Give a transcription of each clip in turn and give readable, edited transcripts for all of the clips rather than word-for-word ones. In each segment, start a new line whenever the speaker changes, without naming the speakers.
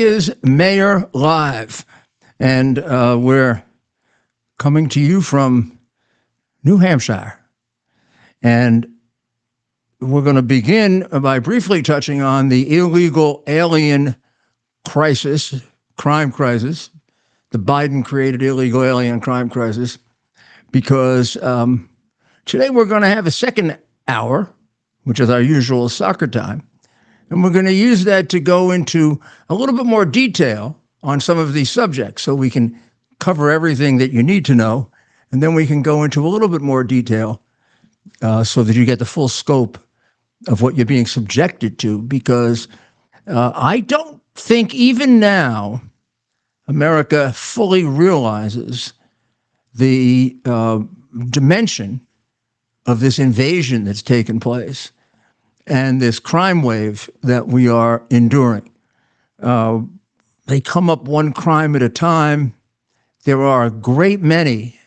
is Mayor Live, and we're coming to you from New Hampshire. And we're going to begin by briefly touching on the illegal alien crisis, crime crisis, the Biden-created illegal alien crime crisis, because today we're going to have a second hour, which is our usual soccer time, and we're going to use that to go into a little bit more detail on some of these subjects so we can cover everything that you need to know, and then we can go into a little bit more detail so that you get the full scope of what you're being subjected to, because I don't think even now America fully realizes the dimension of this invasion that's taken place and this crime wave that we are enduring. They come up one crime at a time. There are a great many,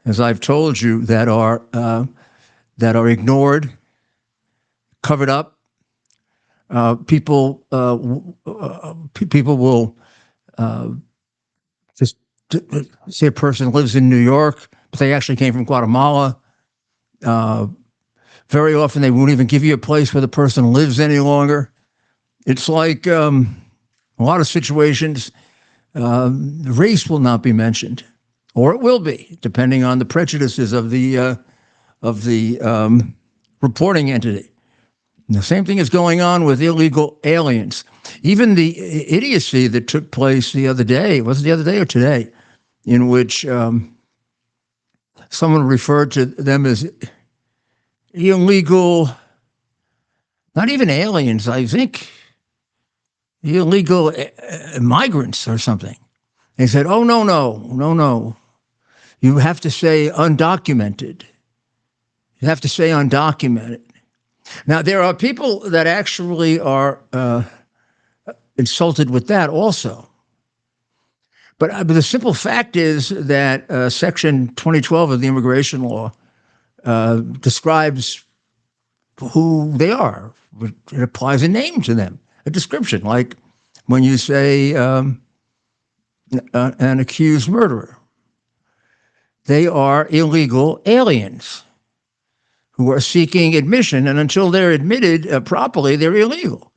as I've told you, that are ignored, covered up. People will just say a person lives in New York, but they actually came from Guatemala. Very often they won't even give you a place where the person lives any longer. It's like a lot of situations, race will not be mentioned, or it will be, depending on the prejudices of the reporting entity. And the same thing is going on with illegal aliens. Even the idiocy that took place the other day, was it the other day or today, in which someone referred to them as illegal, not even aliens, I think, illegal migrants or something. They said, oh, no. You have to say undocumented. You have to say undocumented. Now, there are people that actually are insulted with that also. But the simple fact is that Section 2012 of the immigration law describes who they are. It applies a name to them, a description, like when you say an accused murderer. They are illegal aliens who are seeking admission, and until they're admitted properly, they're illegal.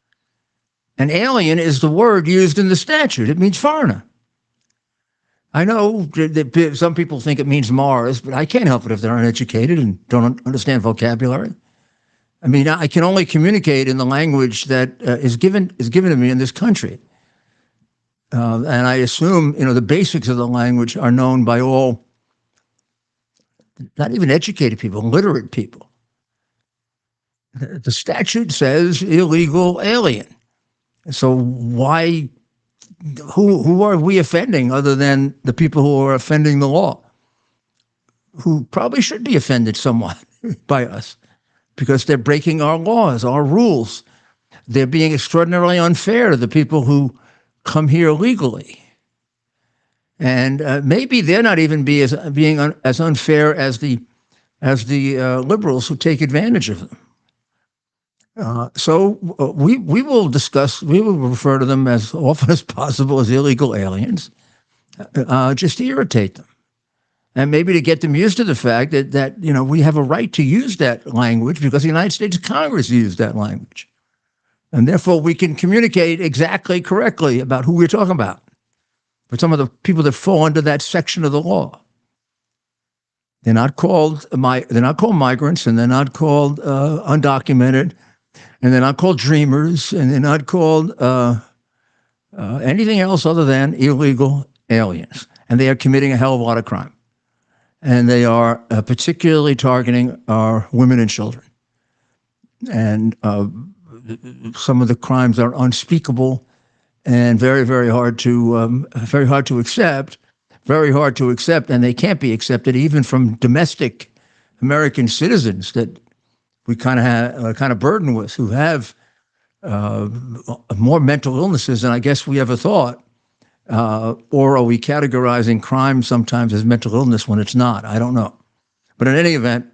An alien is the word used in the statute. It means foreigner. I know that some people think it means Mars, but I can't help it if they're uneducated and don't understand vocabulary. I mean, I can only communicate in the language that is given to me in this country. And I assume, the basics of the language are known by all, not even educated people, literate people. The statute says illegal alien. So why, who are we offending other than the people who are offending the law, who probably should be offended somewhat by us because they're breaking our laws, our rules. They're being extraordinarily unfair to the people who come here legally. And maybe they're not even being as unfair as the liberals who take advantage of them. So we will refer to them as often as possible as illegal aliens, just to irritate them. And maybe to get them used to the fact that we have a right to use that language because the United States Congress used that language. And therefore we can communicate exactly correctly about who we're talking about. But some of the people that fall under that section of the law, they're not called migrants, and they're not called undocumented, and they're not called dreamers, and they're not called anything else other than illegal aliens. And they are committing a hell of a lot of crime. And they are particularly targeting our women and children. And some of the crimes are unspeakable and very, very hard to accept. Very hard to accept, and they can't be accepted even from domestic American citizens that we kind of burden with, who have more mental illnesses than I guess we ever thought. Or are we categorizing crime sometimes as mental illness when it's not? I don't know. But in any event,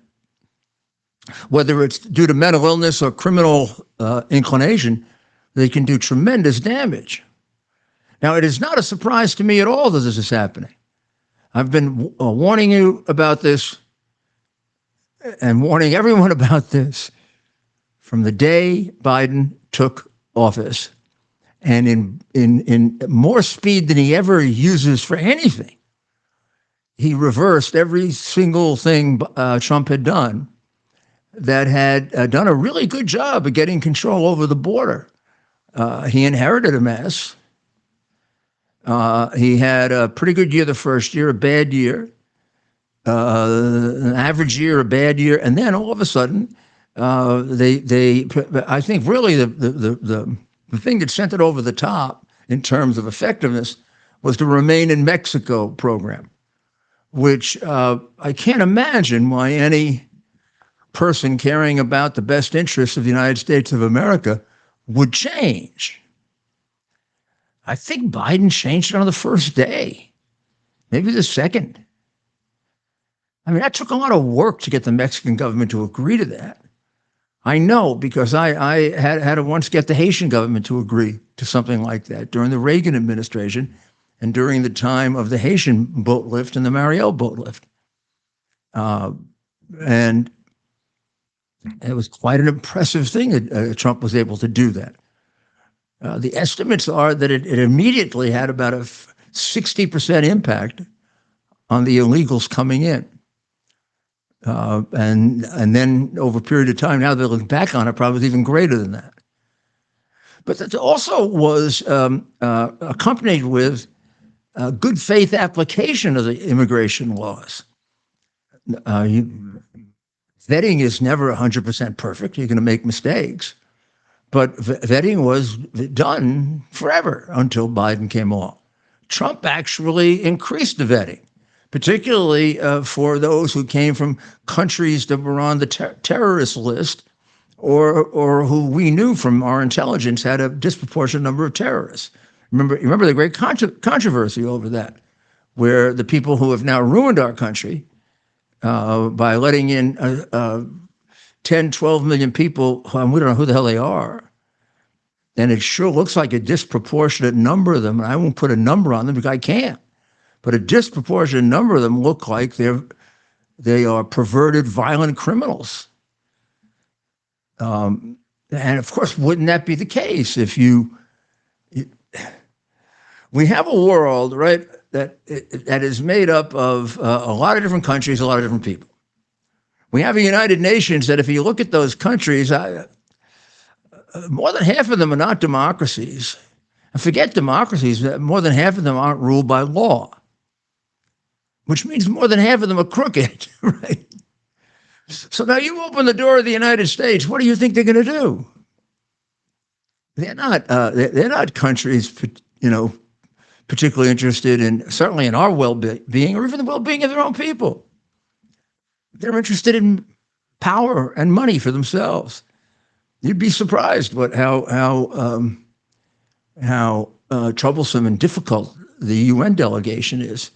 whether it's due to mental illness or criminal inclination, they can do tremendous damage. Now, it is not a surprise to me at all that this is happening. I've been warning you about this and warning everyone about this from the day Biden took office, and in more speed than he ever uses for anything. He reversed every single thing Trump had done that had done a really good job of getting control over the border. He inherited a mess. He had a pretty good year the first year, a bad year, an average year, a bad year, and then all of a sudden, I think really the thing that sent it over the top in terms of effectiveness was the Remain in Mexico program, which I can't imagine why any person caring about the best interests of the United States of America would change. I think Biden changed it on the first day, maybe the second. I mean, that took a lot of work to get the Mexican government to agree to that. I know because I had to once get the Haitian government to agree to something like that during the Reagan administration and during the time of the Haitian boat lift and the Mariel boat lift. And it was quite an impressive thing that Trump was able to do that. The estimates are that it immediately had about a 60% impact on the illegals coming in. And then over a period of time, now they look back on it, probably even greater than that. But that also was accompanied with a good faith application of the immigration laws. Vetting is never 100% perfect. You're going to make mistakes. But vetting was done forever until Biden came along. Trump actually increased the vetting, particularly for those who came from countries that were on the terrorist list or who we knew from our intelligence had a disproportionate number of terrorists. Remember the great controversy over that, where the people who have now ruined our country by letting in 10, 12 million people, we don't know who the hell they are. And it sure looks like a disproportionate number of them. And I won't put a number on them because I can't. But a disproportionate number of them look like they are perverted, violent criminals. And of course, wouldn't that be the case if we have a world, right, that is made up of a lot of different countries, a lot of different people. We have a United Nations that if you look at those countries, more than half of them are not democracies. And forget democracies, more than half of them aren't ruled by law, which means more than half of them are crooked, right? So now you open the door of the United States, what do you think they're going to do? They're not countries, particularly interested in, certainly in our well-being or even the well-being of their own people. They're interested in power and money for themselves. You'd be surprised how troublesome and difficult the UN delegation is.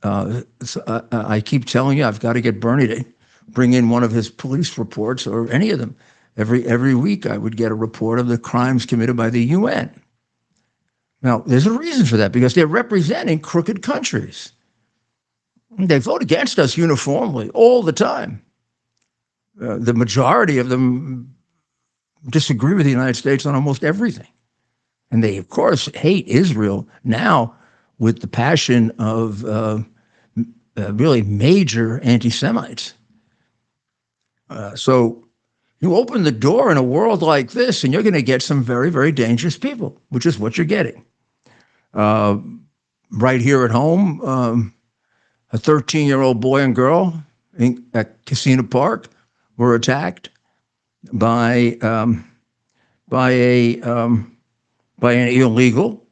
So I keep telling you, I've got to get Bernie to bring in one of his police reports or any of them. Every week I would get a report of the crimes committed by the UN. Now, there's a reason for that, because they're representing crooked countries. They vote against us uniformly all the time. The majority of them disagree with the United States on almost everything. And they, of course, hate Israel now with the passion of really major anti-Semites. So you open the door in a world like this, and you're going to get some very, very dangerous people, which is what you're getting. Right here at home, a 13-year-old boy and girl at Casino Park were attacked by an illegal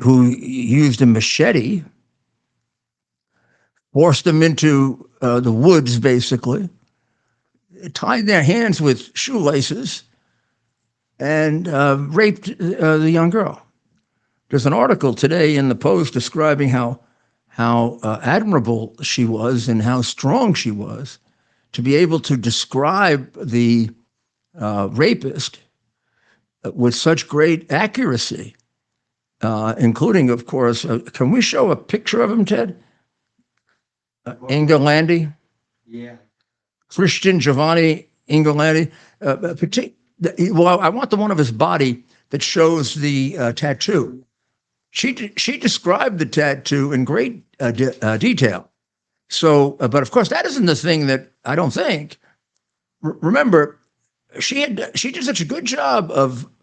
who used a machete, forced them into the woods, basically, tied their hands with shoelaces, and raped the young girl. There's an article today in the Post describing how admirable she was and how strong she was to be able to describe the rapist with such great accuracy. including, of course, can we show a picture of him, Ted? Ingolandi?
Yeah.
Christian Giovanni Ingolandi. Well, I want the one of his body that shows the tattoo. She described the tattoo in great detail. So, but of course, that isn't the thing that I don't think. Remember, she did such a good job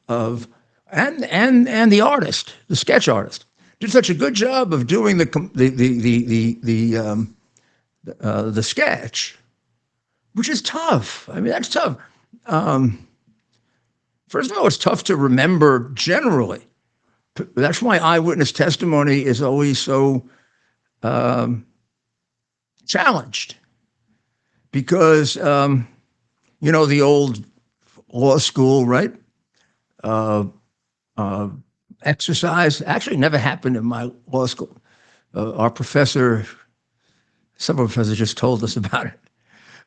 and the artist, the sketch artist, did such a good job of doing the sketch, which is tough. I mean, that's tough. First of all, it's tough to remember generally. That's why eyewitness testimony is always so challenged, because the old law school, right? Exercise actually never happened in my law school. Our professor, some professors just told us about it.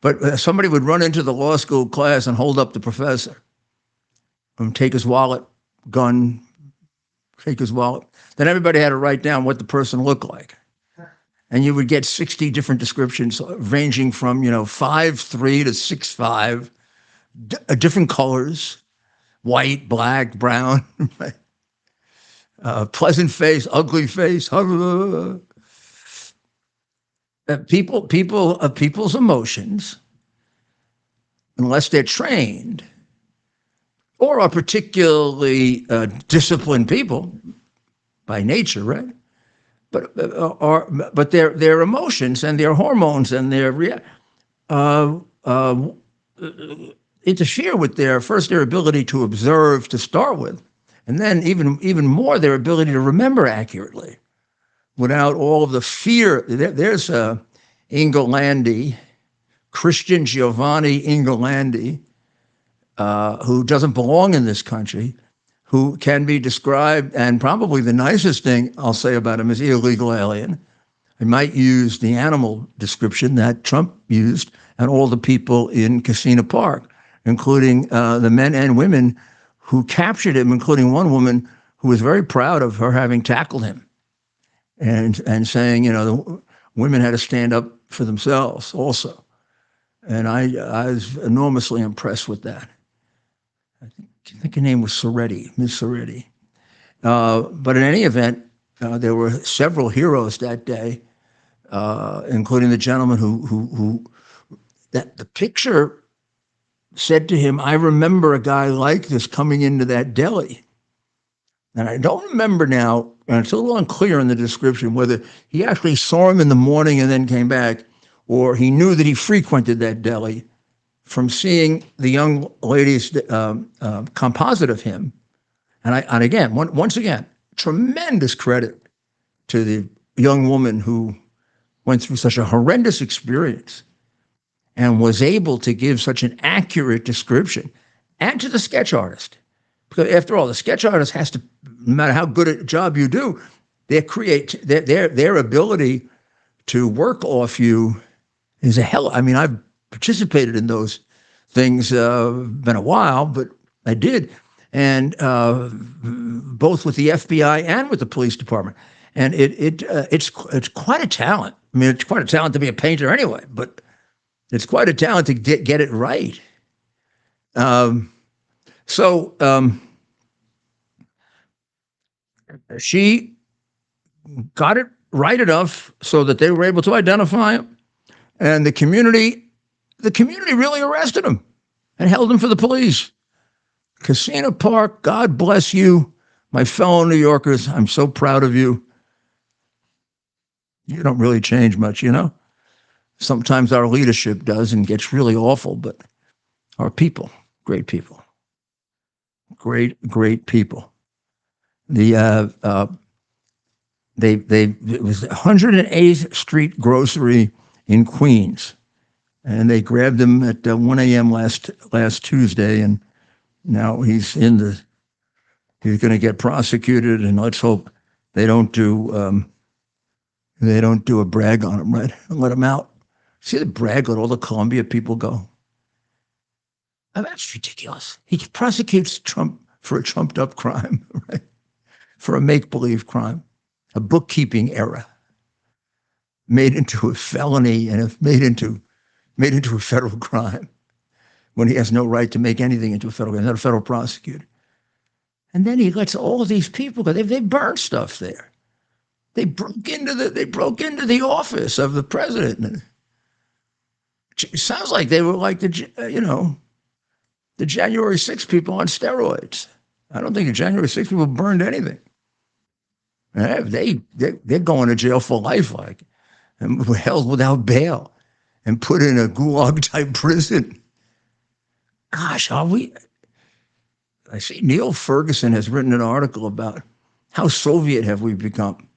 But somebody would run into the law school class and hold up the professor and take his wallet, gun, take his wallet. Then everybody had to write down what the person looked like. And you would get 60 different descriptions ranging from, 5'3" to 6'5", different colors, white, black, brown, pleasant face, ugly face. People's emotions, unless they're trained or are particularly disciplined people by nature, right? But their emotions and their hormones and their interfere with their ability to observe to start with, and then even more their ability to remember accurately without all of the fear. There's Ingolandi, Christian Giovanni Ingolandi, who doesn't belong in this country, who can be described, and probably the nicest thing I'll say about him is illegal alien. I might use the animal description that Trump used and all the people in Casino Park, including the men and women who captured him, including one woman who was very proud of her having tackled him and saying, the women had to stand up for themselves also. And I was enormously impressed with that. I think her name was Soretti, Miss Soretti. But in any event, there were several heroes that day, including the gentleman who that the picture said to him, "I remember a guy like this coming into that deli." And I don't remember now, and it's a little unclear in the description, whether he actually saw him in the morning and then came back, or he knew that he frequented that deli from seeing the young lady's composite of him. And again, once again, tremendous credit to the young woman who went through such a horrendous experience and was able to give such an accurate description, and to the sketch artist. Because after all, the sketch artist has to, no matter how good a job you do, their ability to work off you is a hell. I mean, I've participated in those things, been a while, but I did. And both with the FBI and with the police department. And it's quite a talent. I mean, it's quite a talent to be a painter anyway, but it's quite a talent to get it right. So she got it right enough so that they were able to identify him, and the community really arrested him and held him for the police. Casino Park, God bless you, my fellow New Yorkers. I'm so proud of you. You don't really change much, Sometimes our leadership does and gets really awful, but our people, great people. Great people. It was 108th Street Grocery in Queens, and they grabbed him at 1 a.m. last Tuesday, and now he's going to get prosecuted, and let's hope they don't do a brag on him, right? And let him out. See the brag let all the Columbia people go? Oh, that's ridiculous. He prosecutes Trump for a trumped up crime, right? for a make-believe crime, a bookkeeping error made into a felony and made into a federal crime when he has no right to make anything into a federal crime, not a federal prosecutor. And then he lets all of these people go. They burned stuff there. They broke into the office of the president. It sounds like they were like the January 6 people on steroids. I don't think the January 6 people burned anything. They're going to jail for life, and were held without bail and put in a gulag type prison. Gosh, are we? I see Neil Ferguson has written an article about how Soviet have we become.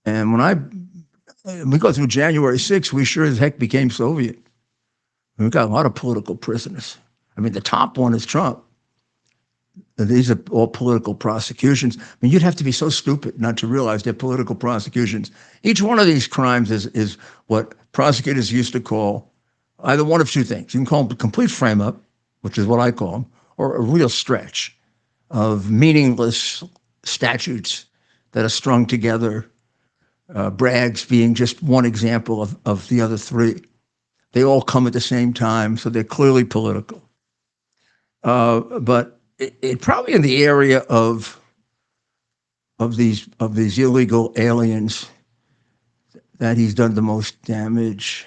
And when we go through January 6th, we sure as heck became Soviet. We've got a lot of political prisoners. I mean, the top one is Trump. These are all political prosecutions. I mean, you'd have to be so stupid not to realize they're political prosecutions. Each one of these crimes is what prosecutors used to call either one of two things. You can call them a complete frame-up, which is what I call them, or a real stretch of meaningless statutes that are strung together, Bragg's being just one example of the other three. They all come at the same time, so they're clearly political. But it probably in the area of these illegal aliens that he's done the most damage.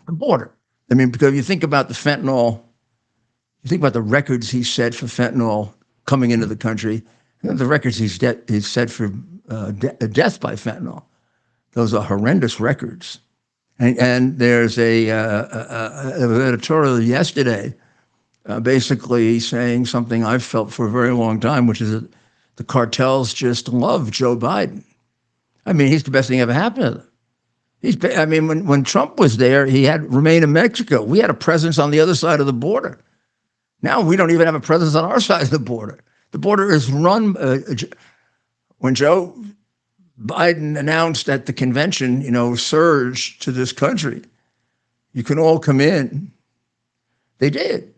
The border. I mean, because you think about the fentanyl, you think about the records he set for fentanyl coming into the country, and the records he's set for death by fentanyl. Those are horrendous records. And there's an editorial yesterday basically saying something I've felt for a very long time, which is that the cartels just love Joe Biden. I mean, he's the best thing ever happened to them. When Trump was there, he had remained in Mexico. We had a presence on the other side of the border. Now we don't even have a presence on our side of the border. The border is run. When Joe Biden announced at the convention, surge to this country, you can all come in. They did.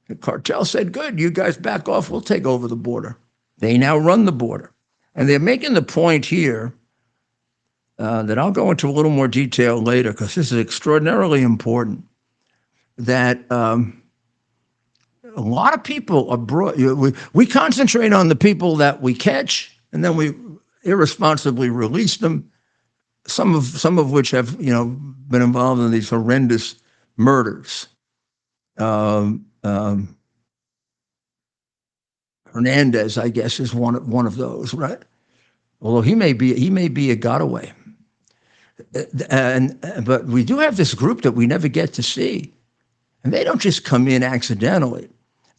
The cartel said, good, you guys back off, we'll take over the border. They now run the border. And they're making the point here that I'll go into a little more detail later, because this is extraordinarily important, that a lot of people are brought. We concentrate on the people that we catch, and then we irresponsibly release them, some of which have been involved in these horrendous murders. Hernandez, I guess, is one of those, right? Although he may be a gotaway. But we do have this group that we never get to see, and they don't just come in accidentally.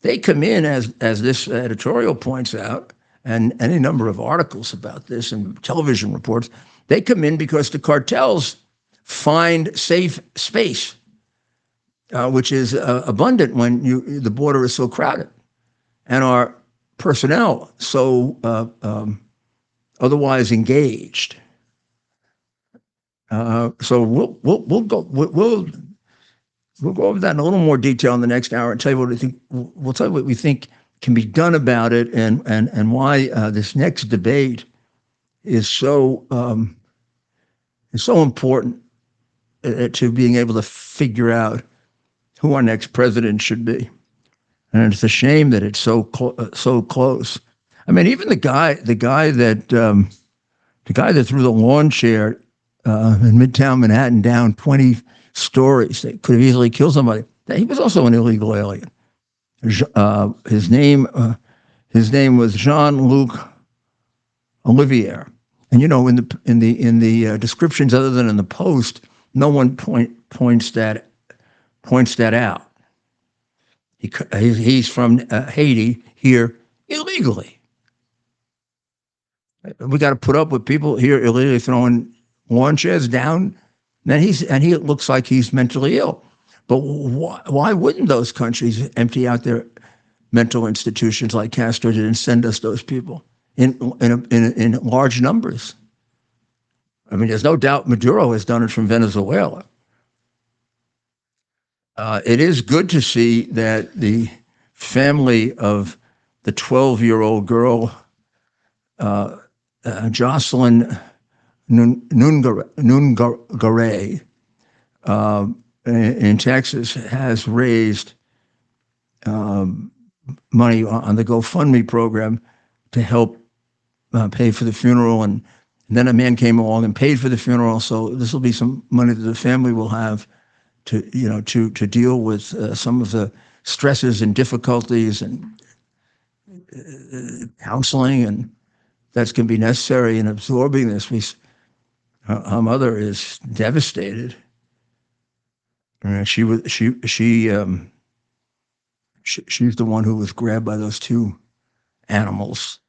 They come in, as this editorial points out, and any number of articles about this and television reports. They come in because the cartels find safe space, which is abundant when the border is so crowded, and our personnel so otherwise engaged. So we'll go over that in a little more detail in the next hour and tell you what we think. We'll tell you what we think can be done about it, and why this next debate is so important to being able to figure out who our next president should be. And it's a shame that it's so close. I mean, even the guy that threw the lawn chair in Midtown Manhattan down 20 stories that could have easily killed somebody. He was also an illegal alien. His name was Jean-Luc Olivier. And in the descriptions, other than in the Post, no one points that out. He's from Haiti here illegally. We got to put up with people here illegally throwing lawn chairs down. And he looks like he's mentally ill. But why wouldn't those countries empty out their mental institutions like Castro did and send us those people in large numbers? I mean, there's no doubt Maduro has done it from Venezuela. It is good to see that the family of the 12-year-old girl Jocelyn Nungare in Texas has raised money on the GoFundMe program to help pay for the funeral. And then a man came along and paid for the funeral. So this will be some money that the family will have to deal with some of the stresses and difficulties and counseling, and that's going to be necessary in absorbing this. Her mother is devastated. She's the one who was grabbed by those two animals.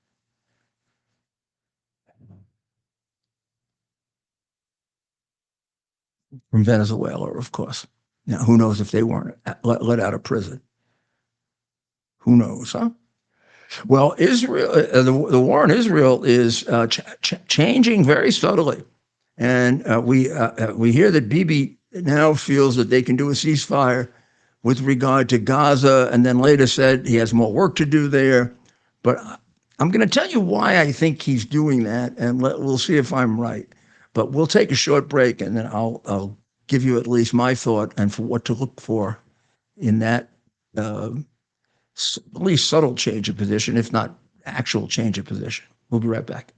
From Venezuela, of course. Now, who knows if they weren't let out of prison? Who knows, huh? Well, Israel, the war in Israel is changing very subtly, and we hear that Bibi now feels that they can do a ceasefire with regard to Gaza, and then later said he has more work to do there. But I'm going to tell you why I think he's doing that, and we'll see if I'm right. But we'll take a short break, and then I'll give you at least my thought and for what to look for in that at least subtle change of position, if not actual change of position. We'll be right back.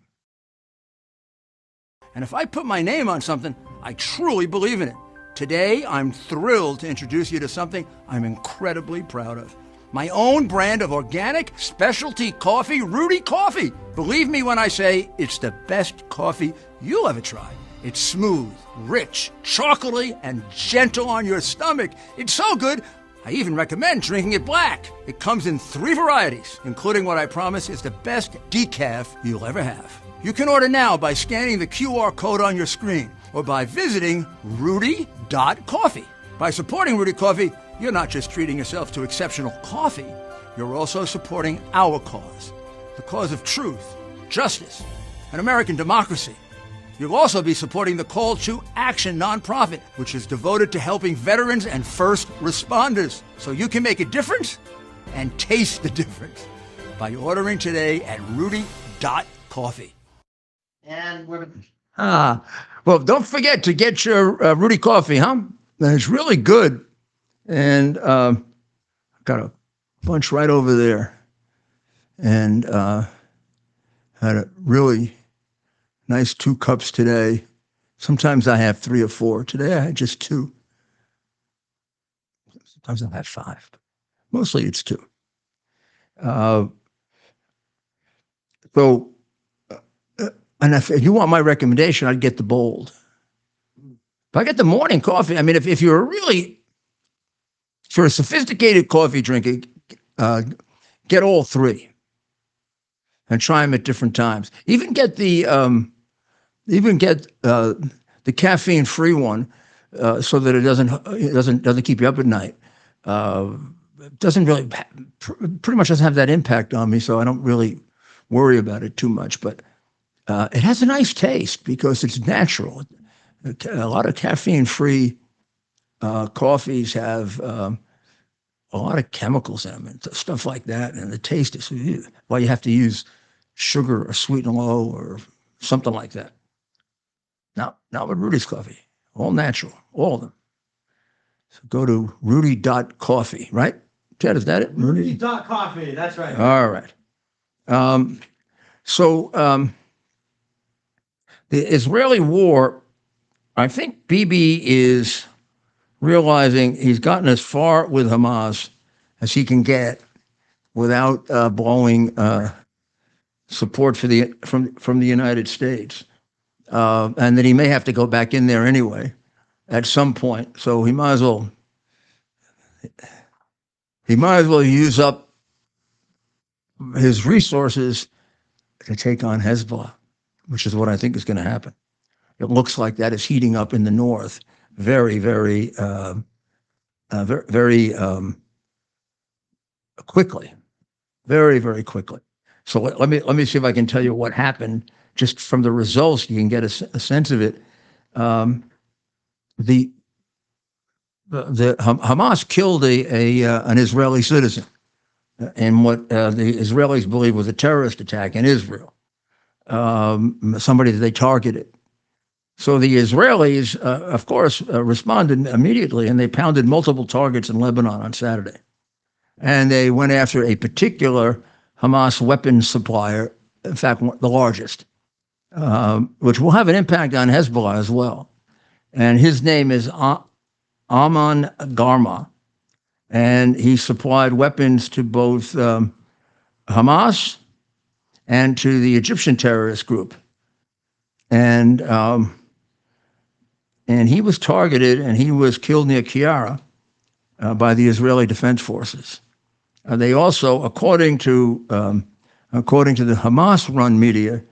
And if I put my name on something, I truly believe in it. Today, I'm thrilled to introduce you to something I'm incredibly proud of. My own brand of organic specialty coffee, Rudy Coffee. Believe me when I say it's the best coffee you'll ever try. It's smooth, rich, chocolatey, and gentle on your stomach. It's so good, I even recommend drinking it black. It comes in 3 varieties, including what I promise is the best decaf you'll ever have. You can order now by scanning the QR code on your screen or by visiting rudy.coffee. By supporting Rudy Coffee, you're not just treating yourself to exceptional coffee, you're also supporting our cause, the cause of truth, justice, and American democracy. You'll also be supporting the Call to Action nonprofit, which is devoted to helping veterans and first responders. So you can make a difference and taste the difference by ordering today at rudy.coffee. And we're... well, don't forget to get your Rudy Coffee, huh? It's really good. And I've got a bunch right over there. And had a really nice 2 cups today. Sometimes I have 3 or 4. Today I had just 2. Sometimes I'll have 5. Mostly it's 2. And if you want my recommendation, I'd get the bold. If I get the morning coffee, I mean, if you're a sophisticated coffee drinker, get all 3 and try them at different times. Even get the caffeine-free one, so that it doesn't keep you up at night. It doesn't really, pretty much doesn't have that impact on me, so I don't really worry about it too much. But it has a nice taste because it's natural. A lot of caffeine-free coffees have a lot of chemicals in them and stuff like that, and the taste is, well, you have to use sugar or sweeten low or something like that. Not with Rudy's Coffee. All natural, all of them. So go to rudy.coffee, right? Ted, is that it?
Rudy.coffee, that's right.
All right. The Israeli war, I think Bibi is realizing he's gotten as far with Hamas as he can get without blowing support from the United States. And that he may have to go back in there anyway at some point. So he might as well use up his resources to take on Hezbollah, which is what I think is going to happen. It looks like that is heating up in the north very, very, very quickly, very, very quickly. So let me see if I can tell you what happened. Just from the results, you can get a sense of it. The Hamas killed an Israeli citizen in what the Israelis believe was a terrorist attack in Israel. somebody that they targeted. So the Israelis, of course, responded immediately, and they pounded multiple targets in Lebanon on Saturday. And they went after a particular Hamas weapons supplier, in fact, the largest, which will have an impact on Hezbollah as well. And his name is Amon Garma. And he supplied weapons to both Hamas and to the Egyptian terrorist group. And he was targeted, and he was killed near Kiara by the Israeli Defense Forces. They also, according to the Hamas-run media,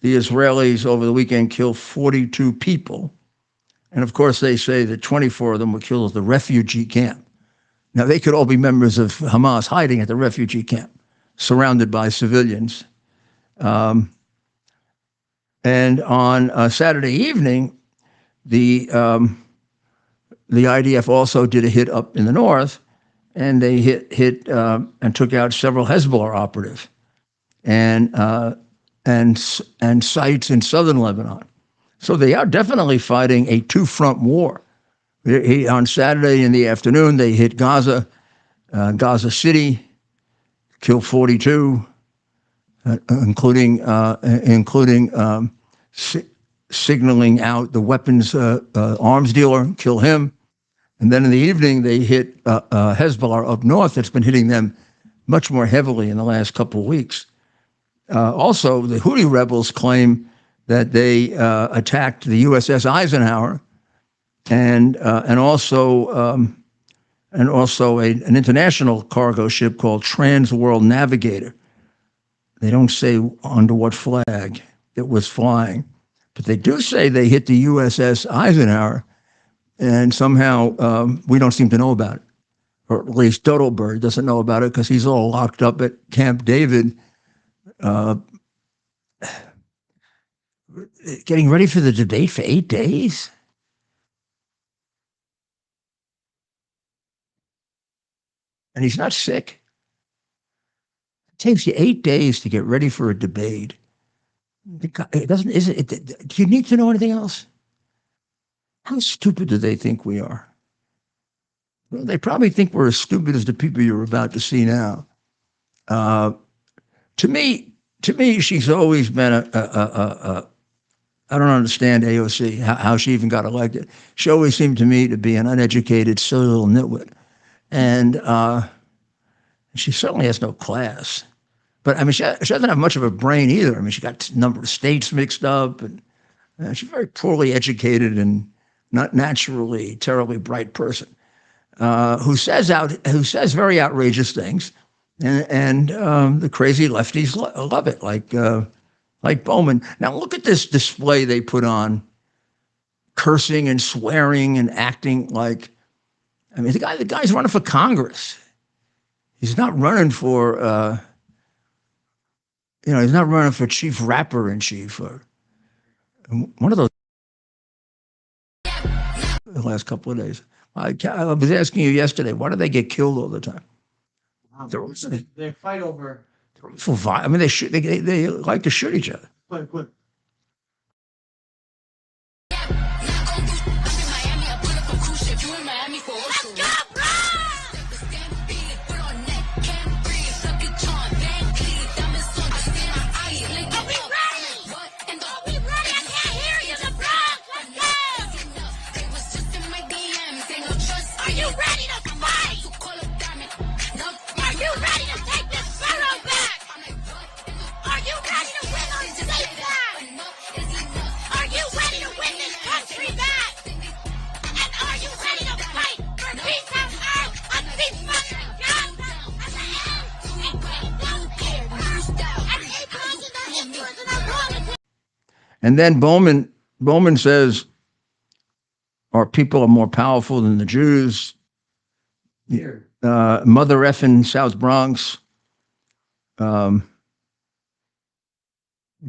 the Israelis over the weekend killed 42 people. And of course, they say that 24 of them were killed at the refugee camp. Now, they could all be members of Hamas hiding at the refugee camp, surrounded by civilians. And on Saturday evening, the IDF also did a hit up in the north, and they hit and took out several Hezbollah operatives and sites in southern Lebanon. So they are definitely fighting a two-front war. On Saturday in the afternoon, they hit Gaza City, killed 42, including signaling out the weapons arms dealer, kill him. And then in the evening, they hit Hezbollah up north. That's been hitting them much more heavily in the last couple of weeks. Also, the Houthi rebels claim that they attacked the USS Eisenhower and also an international cargo ship called Trans World Navigator. They don't say under what flag it was flying, but they do say they hit the USS Eisenhower, and somehow we don't seem to know about it, or at least Dodelberg doesn't know about it because he's all locked up at Camp David, getting ready for the debate for 8 days. And he's not sick. It takes you 8 days to get ready for a debate. It doesn't. Do you need to know anything else? How stupid do they think we are? Well, they probably think we're as stupid as the people you're about to see now. To me, she's always been I don't understand AOC, how she even got elected. She always seemed to me to be an uneducated, silly little nitwit. And she certainly has no class. But, I mean, she doesn't have much of a brain either. I mean, she got a number of states mixed up, and she's a very poorly educated and not naturally terribly bright person who says very outrageous things. And the crazy lefties love it, like Bowman. Now, look at this display they put on, cursing and swearing and acting like, I mean, the guy's running for Congress. He's not running for, he's not running for chief rapper in chief or one of those the last couple of days. I was asking you yesterday, why do they get killed all the time?
They fight over.
I mean, they like to shoot each other.
Quick.
And then Bowman says, our people are more powerful than the Jews. Mother effing South Bronx. We're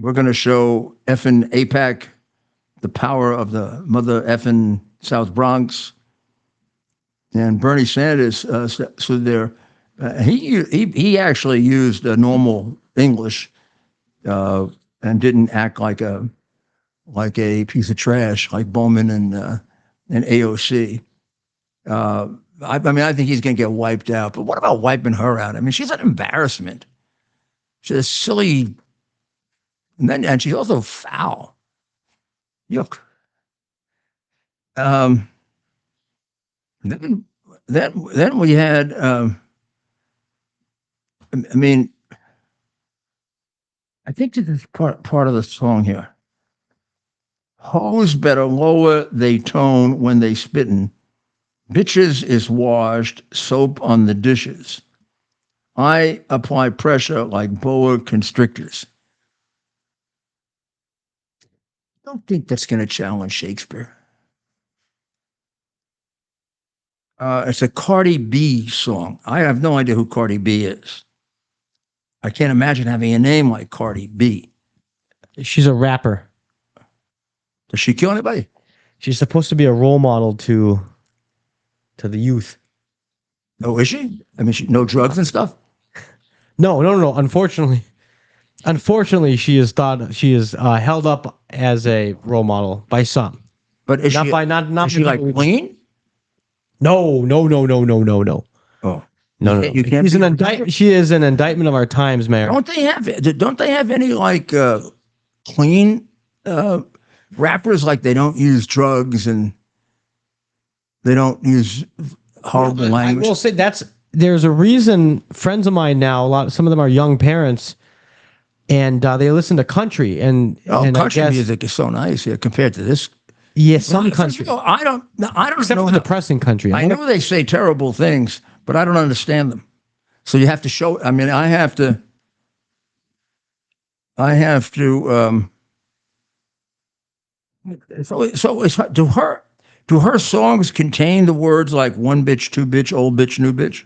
going to show effing AIPAC the power of the mother effing South Bronx. And Bernie Sanders stood there. He actually used normal English. and didn't act like a piece of trash like Bowman and AOC. I mean, I think he's going to get wiped out. But what about wiping her out? I mean, she's an embarrassment. She's a silly, and she's also foul. Yuck. Then we had. I mean, I think this is part of the song here. Hoes better lower they tone when they spittin'. Bitches is washed soap on the dishes. I apply pressure like boa constrictors. I don't think that's going to challenge Shakespeare. It's a Cardi B song. I have no idea who Cardi B is. I can't imagine having a name like Cardi B.
She's a rapper.
Does she kill anybody?
She's supposed to be a role model to the youth.
Oh, is she? I mean, no drugs and stuff?
No. Unfortunately, she is held up as a role model by some.
But is
Not
she,
by not
is she like clean?
No.
Oh.
No.
You can't
She's an indictment. She is an indictment of our times, Mayor.
Don't they have any like clean rappers, like they don't use drugs and they don't use horrible language?
I will say there's a reason. Friends of mine now, some of them are young parents, and they listen to country and
country music is so nice here compared to this.
Yes, some country.
I don't
Except
know
for depressing country.
I know they say terrible things, but I don't understand them. So you have to show. I mean, I have to. So do her songs contain the words like one bitch, two bitch, old bitch, new bitch?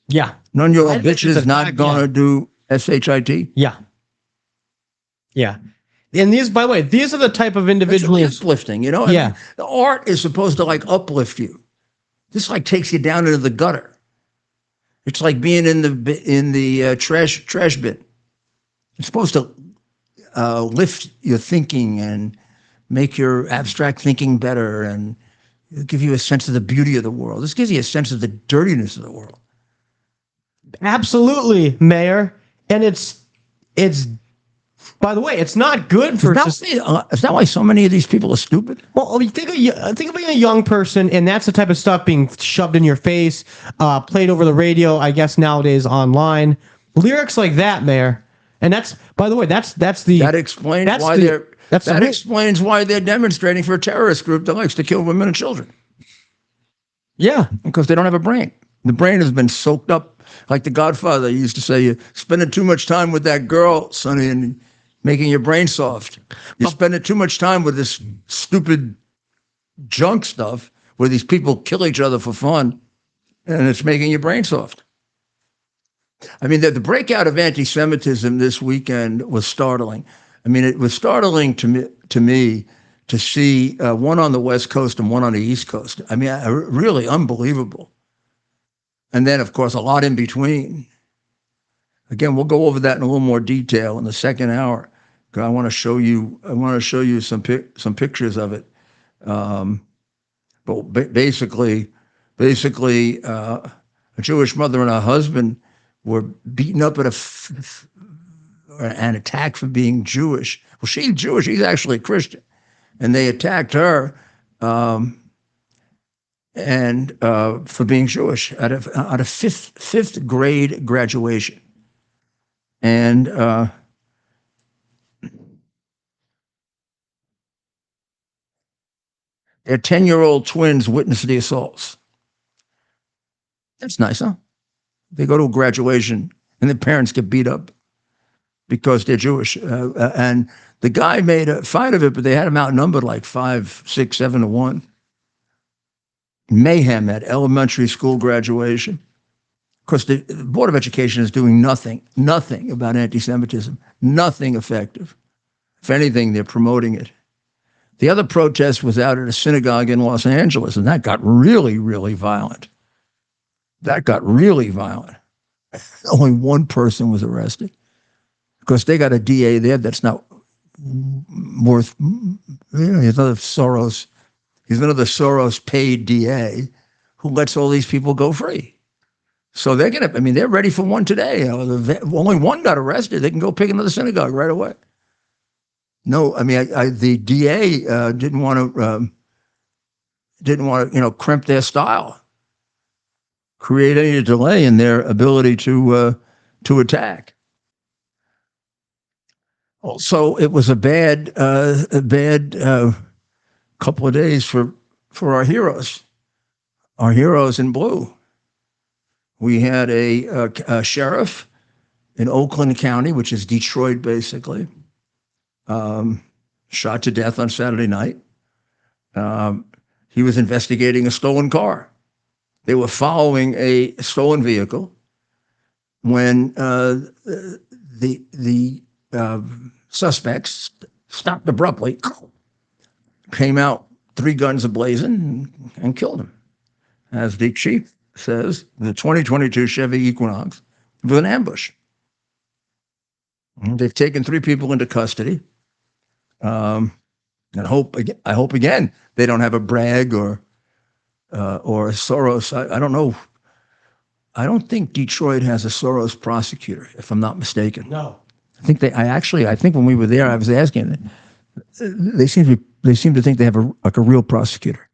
Yeah.
None of your bitch is not gonna do SHIT?
Yeah. And these, by the way, these are the type of individuals.
It's uplifting, you know?
Yeah.
I mean, the art is supposed to like uplift you. This like takes you down into the gutter. It's like being in the trash bin. It's supposed to lift your thinking and make your abstract thinking better and give you a sense of the beauty of the world. This gives you a sense of the dirtiness of the world.
Absolutely, Mayor. And it's by the way, it's not good for.
Is that why so many of these people are stupid?
Well, think of being a young person, and that's the type of stuff being shoved in your face, played over the radio. I guess nowadays online, lyrics like that, Mayor. And that's, by the way, that
explains why they're demonstrating for a terrorist group that likes to kill women and children.
Yeah,
because they don't have a brain. The brain has been soaked up, like the Godfather used to say. You're spending too much time with that girl, Sonny, and making your brain soft. You're spending too much time with this stupid junk stuff where these people kill each other for fun, and it's making your brain soft. I mean, the breakout of anti-Semitism this weekend was startling. I mean, it was startling to me to see one on the West Coast and one on the East Coast. I mean, really unbelievable. And then, of course, a lot in between. Again, we'll go over that in a little more detail in the second hour. I want to show you some pictures of it. But basically, a Jewish mother and her husband were beaten up at an attack for being Jewish. Well, she's Jewish. He's actually a Christian. And they attacked her and for being Jewish at a fifth grade graduation. And their 10-year-old twins witnessed the assaults. That's nice, huh? They go to a graduation and the parents get beat up because they're Jewish. And the guy made a fight of it, but they had him outnumbered like 5, 6, 7 to 1. Mayhem at elementary school graduation. Of course, the Board of Education is doing nothing about anti-Semitism, nothing effective. If anything, they're promoting it. The other protest was out at a synagogue in Los Angeles, and that got really, really violent. Only one person was arrested because they got a DA there that's not worth, he's another Soros. He's another Soros paid DA who lets all these people go free. So they're going to, I mean, they're ready for one today. Only one got arrested. They can go pick another synagogue right away. No, I mean, the DA didn't want to, crimp their style, create any delay in their ability to attack. Also, it was a bad couple of days for our heroes in blue. We had a sheriff in Oakland County, which is Detroit, basically, shot to death on Saturday night. He was investigating a stolen car. They were following a stolen vehicle when the suspects stopped abruptly, came out, 3 guns ablazing, and killed him. As the chief says, the 2022 Chevy Equinox with an ambush. And they've taken 3 people into custody. And I hope again they don't have a Bragg or a Soros. I don't know. I don't think Detroit has a Soros prosecutor, if I'm not mistaken.
No.
I think I think when we were there, I was asking. They seem to think they have a real prosecutor.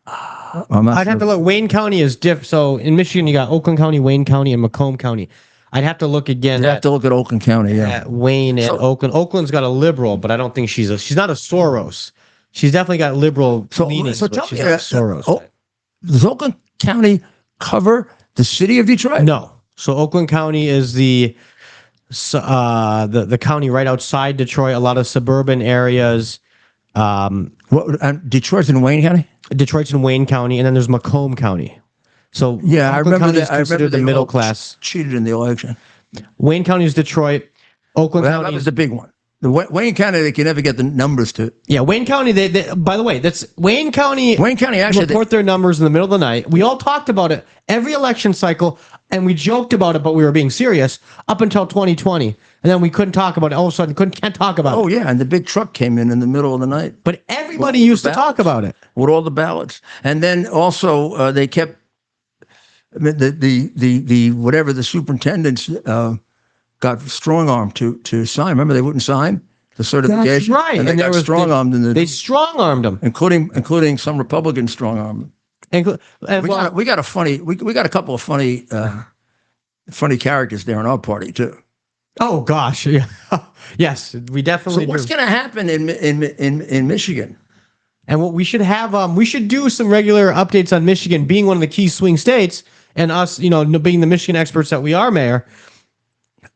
I'd have to look. Wayne County is diff. So in Michigan, you got Oakland County, Wayne County, and Macomb County. I'd have to look again.
You have to look at Oakland County, yeah.
At Wayne and Oakland. Oakland's got a liberal, but I don't think she's not a Soros. She's definitely got liberal leanings.
So
but
tell
she's
me,
not Soros.
Does Oakland County cover the city of Detroit?
No. So Oakland County is the county right outside Detroit. A lot of suburban areas.
Detroit's in Wayne County.
Detroit's in Wayne County, and then there's Macomb County. So
yeah, I remember
County
that.
is considered the middle class.
Cheated in the election.
Wayne County is Detroit. Oakland County
that was the big one. The Wayne County, they can never get the numbers to.
Yeah, Wayne County. They by the way, that's Wayne County.
Wayne County actually
report their numbers in the middle of the night. We all talked about it every election cycle, and we joked about it, but we were being serious up until 2020, and then we couldn't talk about it. All of a sudden, can't talk about it.
Oh yeah, and the big truck came in the middle of the night.
But everybody used to talk about it
with all the ballots, and then also they kept. I mean, the whatever the superintendents got strong armed to sign. Remember, they wouldn't sign the certification.
That's right,
and they got strong armed
they strong armed them,
including some Republicans strong armed them. We got a couple of funny characters there in our party too.
Oh gosh, yeah. Yes, we definitely.
So what's going to happen in Michigan?
And what we should have, we should do some regular updates on Michigan being one of the key swing states, and us, being the Michigan experts that we are, Mayor.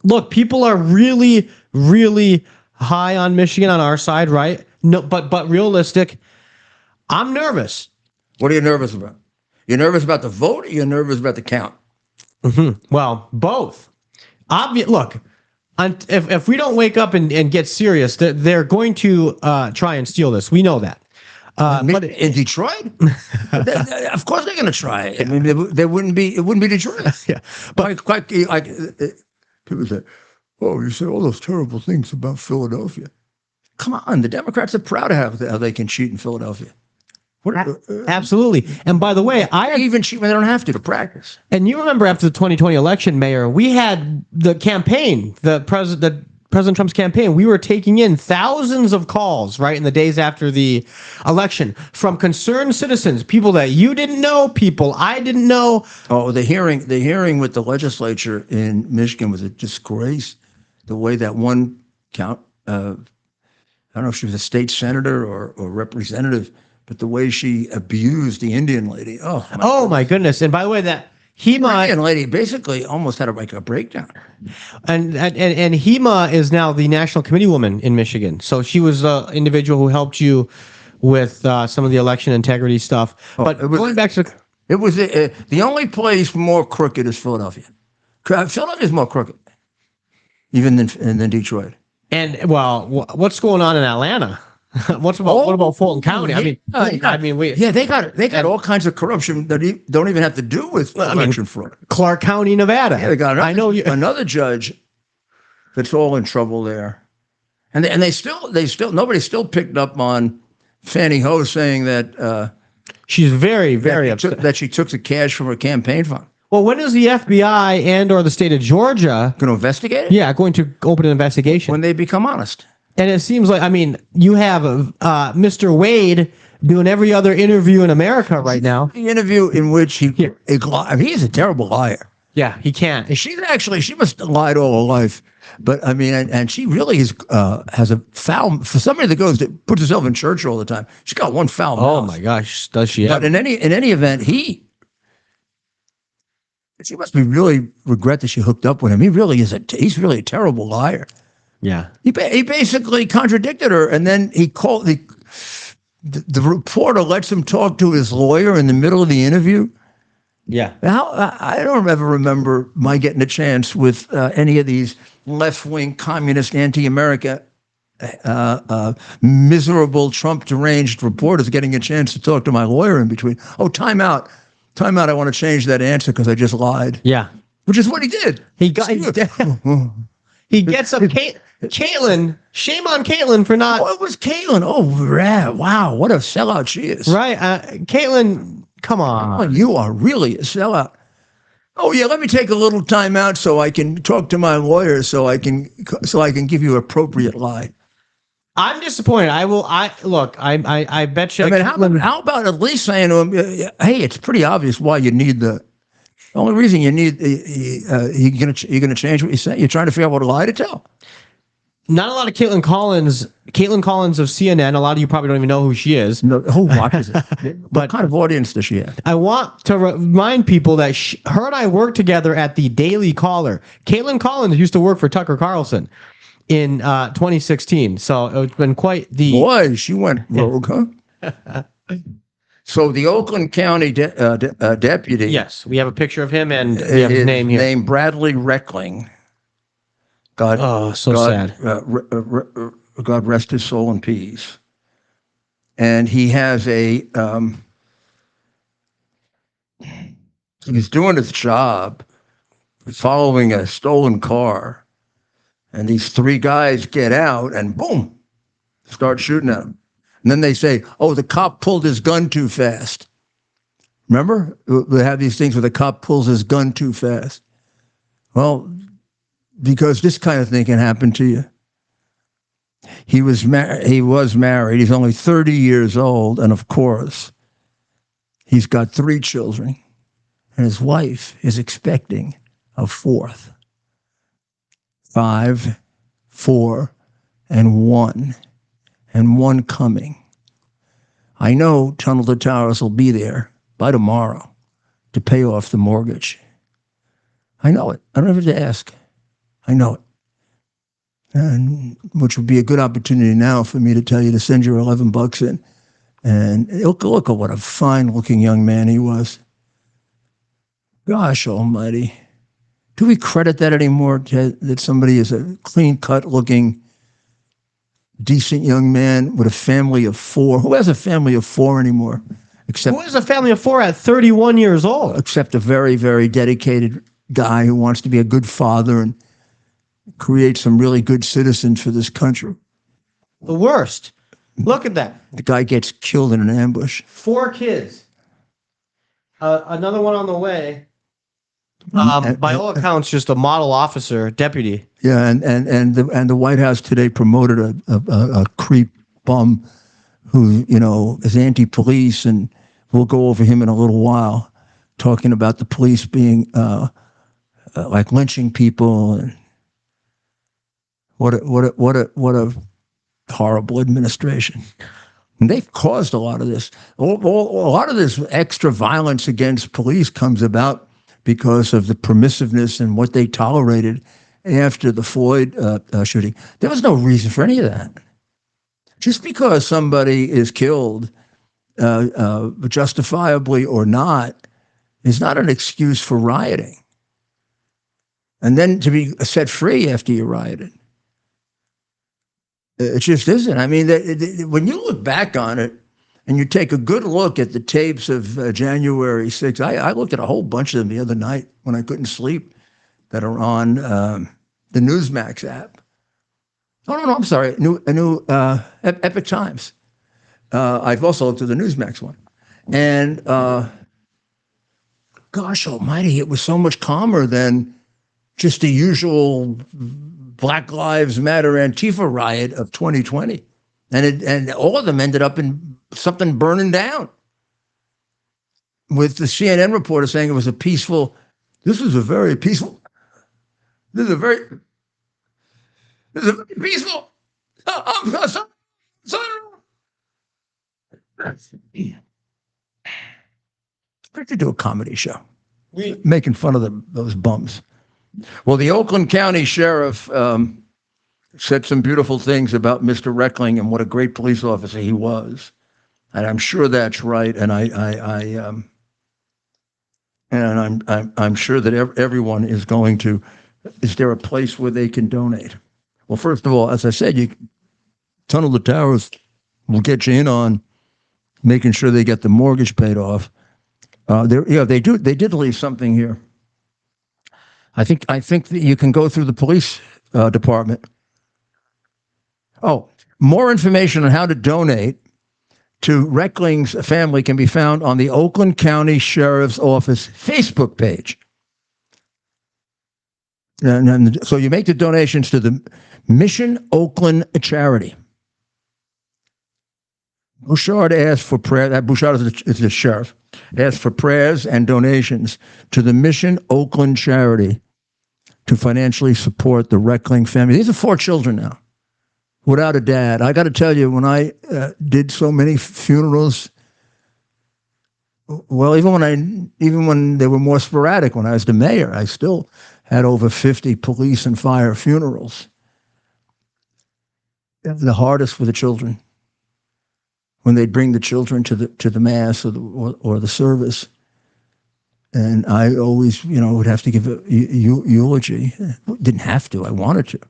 Look, people are really, really high on Michigan on our side, right? No, but realistic. I'm nervous.
What are you nervous about? You're nervous about the vote, or you're nervous about the count?
Mm-hmm. Well, both. Look, if we don't wake up and get serious, they're going to try and steal this. We know that.
But in Detroit, of course they're going to try. I mean, it wouldn't be Detroit.
Yeah,
but quite like people say, "Oh, you say all those terrible things about Philadelphia." Come on, the Democrats are proud of how they can cheat in Philadelphia.
Absolutely. And by the way, I
even cheat when they don't have to practice.
And you remember after the 2020 election, Mayor, we had the campaign, President Trump's campaign. We were taking in thousands of calls, right, in the days after the election from concerned citizens, people that you didn't know, people I didn't know.
Oh, the hearing with the legislature in Michigan was a disgrace. The way that one I don't know if she was a state senator or representative, but the way she abused the Indian lady. Oh
my goodness. And by the way, that Hema
Indian lady basically almost had a breakdown.
And Hema is now the national committee woman in Michigan. So she was the individual who helped you with some of the election integrity stuff. But going back to
it was the only place more crooked is Philadelphia. Philadelphia is more crooked, even than Detroit.
And well, what's going on in Atlanta? What about Fulton County? They got all kinds of corruption that don't even have to do with election fraud.
Clark County, Nevada.
Yeah, they got
another judge that's all in trouble there. And they still nobody still picked up on Fannie Ho saying that
She's very, very upset.
that she took the cash from her campaign fund.
Well, when is the FBI and or the state of Georgia
Going to investigate it?
Yeah, going to open an investigation.
When they become honest.
And it seems like, I mean, you have Mr. Wade doing every other interview in America right now.
The interview in which he's a terrible liar.
Yeah, he can't.
She must have lied all her life. But I mean, and she really has a foul, for somebody that puts herself in church all the time. She's got one foul mouth.
Oh my gosh, does she?
But in any event, she must be really regret that she hooked up with him. He's really a terrible liar.
Yeah.
He basically contradicted her, and then he called the reporter lets him talk to his lawyer in the middle of the interview.
Yeah.
I don't ever remember my getting a chance with any of these left-wing, communist, anti-America, miserable, Trump deranged reporters getting a chance to talk to my lawyer in between. Oh, time out. I want to change that answer because I just lied.
Yeah.
Which is what he did.
He gets up Caitlyn. Shame on Caitlyn for not.
What was Caitlyn? Oh, wow. What a sellout she is.
Right. Caitlyn, come on.
Oh, you are really a sellout. Oh yeah, let me take a little time out so I can talk to my lawyer so I can give you appropriate lie.
I'm disappointed. I bet you.
I mean, how about at least saying to him, hey, it's pretty obvious why you need the only reason you need you're gonna change what you say. You're trying to figure out what lie to tell.
Not a lot of Caitlyn Collins of CNN. A lot of you probably don't even know who she is.
No, who watches it? What kind of audience does she have?
I want to remind people that her and I worked together at the Daily Caller. Caitlyn Collins used to work for Tucker Carlson in 2016. So it's been quite the...
Boy, she went rogue, huh? So the Oakland County deputy...
Yes, we have a picture of him and we have his name here.
Named Bradley Reckling.
Sad.
God rest his soul in peace. And he has he's doing his job, following a stolen car, and these three guys get out and boom, start shooting at him. And then they say, oh, the cop pulled his gun too fast. Remember? We have these things where the cop pulls his gun too fast. Well, because this kind of thing can happen to you. He was married. He's only 30 years old. And of course, he's got 3 children. And his wife is expecting a 4th. 5, 4, and 1. And 1 coming. I know Tunnel to Towers will be there by tomorrow to pay off the mortgage. I know it. I don't have to ask. I know it. And which would be a good opportunity now for me to tell you to send your $11 in. And look at what a fine-looking young man he was. Gosh almighty. Do we credit that anymore, that somebody is a clean-cut looking, decent young man with a family of 4? Who has a family of 4 anymore?
Who has a family of 4 at 31 years old?
Except a very, very dedicated guy who wants to be a good father and create some really good citizens for this country.
The worst. Look at that.
The guy gets killed in an ambush.
4 kids. Another one on the way. By all accounts, just a model officer, deputy.
Yeah, and the White House today promoted a creep bum who, is anti-police, and we'll go over him in a little while, talking about the police being like lynching people, and what a horrible administration. And they've caused a lot of this. A lot of this extra violence against police comes about because of the permissiveness and what they tolerated after the Floyd shooting. There was no reason for any of that. Just because somebody is killed, justifiably or not, is not an excuse for rioting. And then to be set free after you rioted. It just isn't. I mean, when you look back on it and you take a good look at the tapes of January 6th, I looked at a whole bunch of them the other night when I couldn't sleep that are on the Newsmax app. Oh no, I'm sorry. Epic Times. I've also looked at the Newsmax one, and gosh almighty, it was so much calmer than just the usual Black Lives Matter Antifa riot of 2020, and all of them ended up in something burning down. With the CNN reporter saying it was a peaceful. This is a very peaceful. This is a very. This is a very peaceful. I to do a comedy show, making fun of those bums. Well, the Oakland County Sheriff said some beautiful things about Mr. Reckling and what a great police officer he was, and I'm sure that's right. And I'm sure that everyone is going to. Is there a place where they can donate? Well, first of all, as I said, Tunnel to Towers will get you in on making sure they get the mortgage paid off. They did leave something here. I think that you can go through the police department. Oh, more information on how to donate to Reckling's family can be found on the Oakland County Sheriff's Office Facebook page. And so you make the donations to the Mission Oakland charity. Bouchard asked for prayer. Bouchard is the sheriff. Asked for prayers and donations to the Mission Oakland charity to financially support the Reckling family. These are 4 children now, without a dad. I got to tell you, when I did so many funerals, well, even when they were more sporadic, when I was the mayor, I still had over 50 police and fire funerals. The hardest for the children. When they'd bring the children to the mass or the service, and I always, would have to give a eulogy. Didn't have to. I wanted to.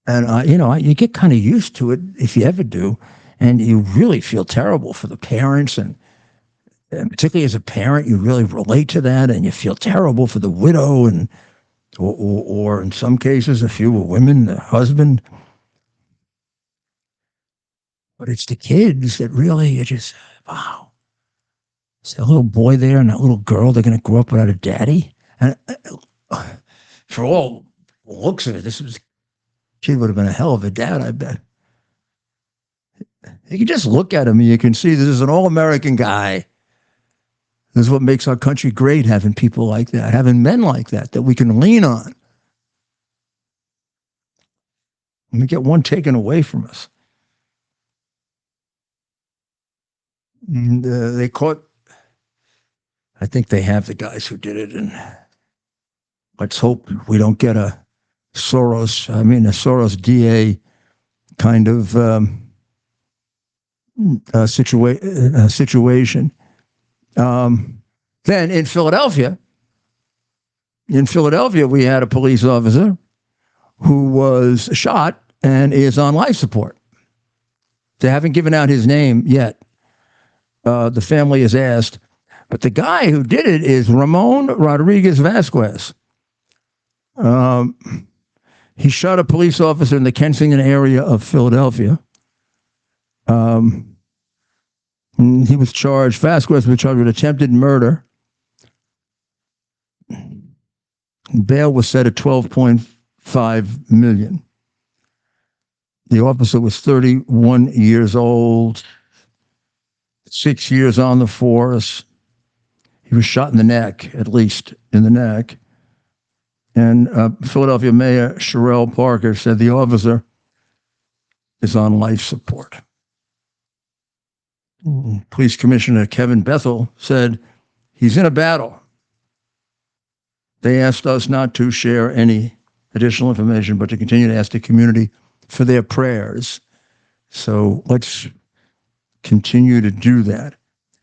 And you get kind of used to it if you ever do, and you really feel terrible for the parents, and particularly as a parent, you really relate to that, and you feel terrible for the widow, and or in some cases, if you were women, the husband. But it's the kids that really are just, wow. Is that little boy there and that little girl, they're going to grow up without a daddy? And for all looks of it, kid would have been a hell of a dad, I bet. You can just look at him and you can see this is an all-American guy. This is what makes our country great, having people like that, having men like that we can lean on. And we get one taken away from us. And, they caught, I think they have the guys who did it, and let's hope we don't get a Soros DA kind of situation. Then in Philadelphia, we had a police officer who was shot and is on life support. They haven't given out his name yet. The family is asked, but the guy who did it is Ramon Rodriguez Vasquez. He shot a police officer in the Kensington area of Philadelphia. He was charged. Vasquez was charged with attempted murder. Bail was set at $12.5 million. The officer was 31 years old. 6 years on the force. He was shot in the neck, at least in the neck. And Philadelphia Mayor Sherelle Parker said the officer is on life support. Police Commissioner Kevin Bethel said he's in a battle. They asked us not to share any additional information, but to continue to ask the community for their prayers. So let's continue to do that.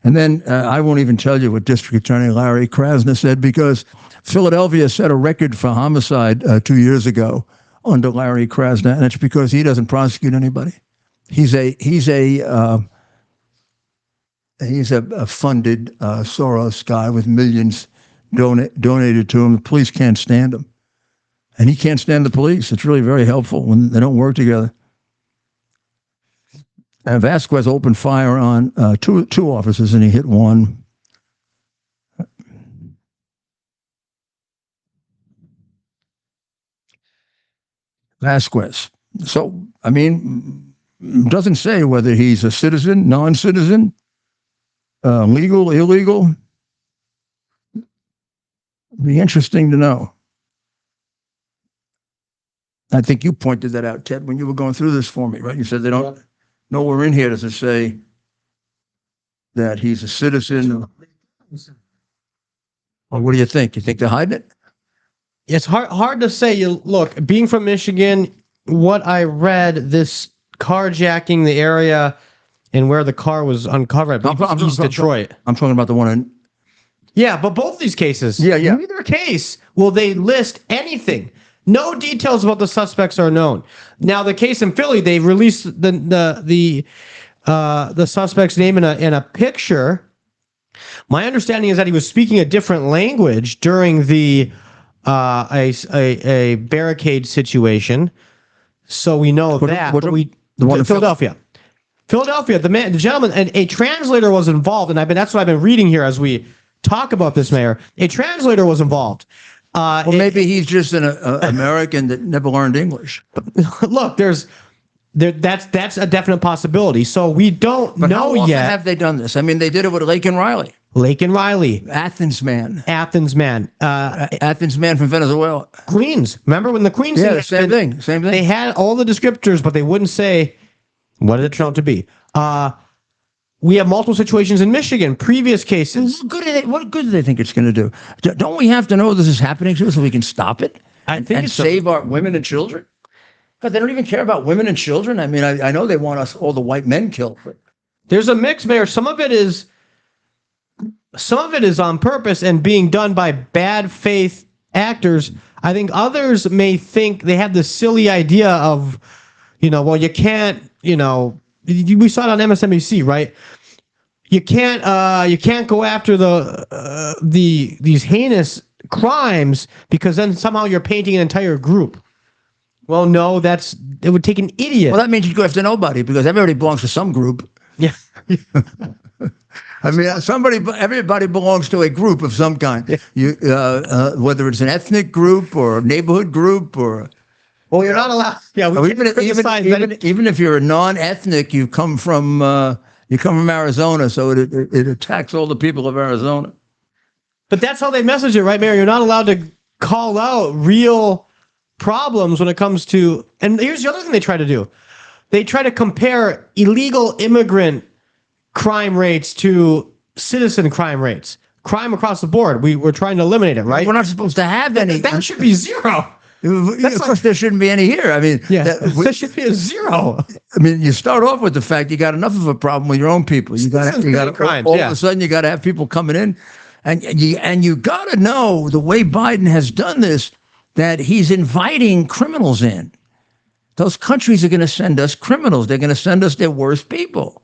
And then I won't even tell you what District Attorney Larry Krasner said, because Philadelphia set a record for homicide 2 years ago under Larry Krasner, and it's because he doesn't prosecute anybody. He's a funded Soros guy with millions donated to him. The police can't stand him. And he can't stand the police. It's really very helpful when they don't work together. And Vasquez opened fire on two officers, and he hit one. Vasquez. So, I mean, it doesn't say whether he's a citizen, non-citizen, legal, illegal. It'd be interesting to know. I think you pointed that out, Ted, when you were going through this for me, right? You said they don't, nowhere in here does it say that he's a citizen. Or what do you think? You think they're hiding it?
It's hard to say. You look, being from Michigan, what I read, this carjacking, the area and where the car was uncovered, East Detroit.
I'm talking about the one in.
Yeah, but both these cases.
Yeah.
Neither case will they list anything. No details about the suspects are known. Now, the case in Philly, they released the suspect's name in a picture. My understanding is that he was speaking a different language during the a barricade situation. So we know that.
The one in
Philadelphia. Philadelphia, the gentleman, and a translator was involved, and that's what I've been reading here as we talk about this, Mayor. A translator was involved.
Well, maybe he's just an American that never learned English.
Look, that's a definite possibility. So we don't know
how often
yet.
Have they done this? I mean, they did it with Lake and Riley.
Athens man
Athens man from Venezuela.
Queens. Remember when the Queens?
Yeah, same thing.
They had all the descriptors, but they wouldn't say what did it turn out to be. We have multiple situations in Michigan, previous cases.
What good do they think it's going to do? Don't we have to know this is happening to us so we can stop it and save our women and children? Because they don't even care about women and children. I mean, I know they want us, all the white men killed. But
there's a mix, Mayor. Some of it is on purpose and being done by bad faith actors. I think others may think they have this silly idea of, well, you can't, we saw it on MSNBC, right? You can't go after these heinous crimes because then somehow you're painting an entire group. Well, no, it would take an idiot.
Well, that means you go after nobody because everybody belongs to some group.
Yeah.
I mean, everybody belongs to a group of some kind. Yeah. Whether it's an ethnic group or a neighborhood group or.
Well, you're not allowed. Yeah,
even if you're a non-ethnic, you come from Arizona, so it attacks all the people of Arizona.
But that's how they message it, right, Mayor? You're not allowed to call out real problems when it comes to. And here's the other thing they try to do: they try to compare illegal immigrant crime rates to citizen crime rates. Crime across the board. We're trying to eliminate it, right?
We're not supposed to have any.
That should be zero.
Of course, there shouldn't be any here. I mean,
there should be a zero.
I mean, you start off with the fact you got enough of a problem with your own people. You got all of a sudden you got to have people coming in, and you got to know the way Biden has done this that he's inviting criminals in. Those countries are going to send us criminals. They're going to send us their worst people.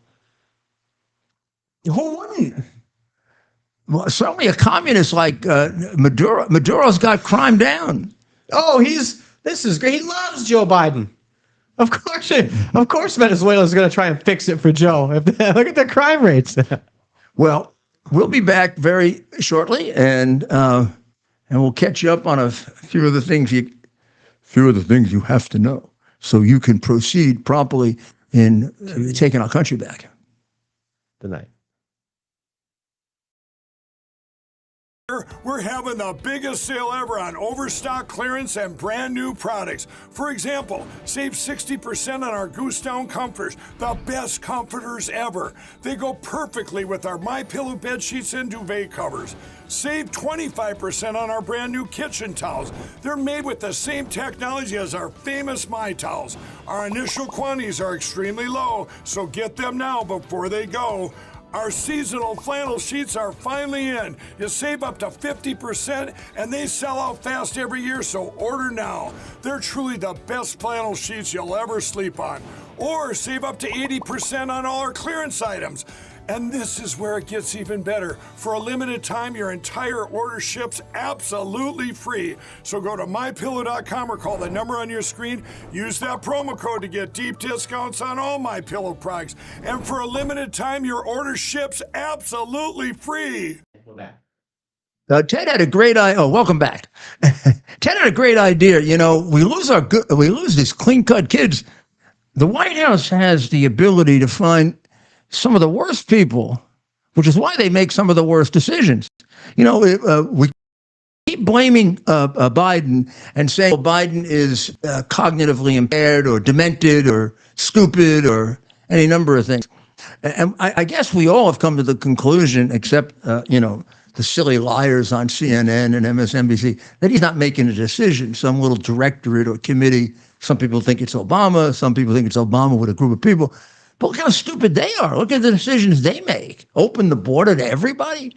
Who wouldn't? Well, certainly a communist like Maduro. Maduro's got crime down.
Oh, this is great. He loves Joe Biden. Of course, Venezuela's going to try and fix it for Joe. Look at their crime rates.
Well, we'll be back very shortly, and we'll catch you up on a few of the things you have to know, so you can proceed properly in taking our country back.
Good night.
We're having the biggest sale ever on overstock clearance and brand new products. For example, save 60% on our Goose Down comforters, the best comforters ever. They go perfectly with our MyPillow bed sheets and duvet covers. Save 25% on our brand new kitchen towels. They're made with the same technology as our famous My Towels. Our initial quantities are extremely low, so get them now before they go. Our seasonal flannel sheets are finally in. You save up to 50% and they sell out fast every year, so order now. They're truly the best flannel sheets you'll ever sleep on. Or save up to 80% on all our clearance items. And this is where it gets even better. For a limited time, your entire order ships absolutely free. So go to mypillow.com or call the number on your screen. Use that promo code to get deep discounts on all MyPillow products. And for a limited time, your order ships absolutely free.
Ted had a great idea. Oh, welcome back. Ted had a great idea. You know, we lose these clean-cut kids. The White House has the ability to find some of the worst people, which is why they make some of the worst decisions. You know, we keep blaming Biden and saying, well, Biden is cognitively impaired or demented or stupid or any number of things. And I guess we all have come to the conclusion, except, you know, the silly liars on CNN and MSNBC, that he's not making a decision. Some little directorate or committee. Some people think it's Obama. Some people think it's Obama with a group of people. But look how stupid they are. Look at the decisions they make. Open the border to everybody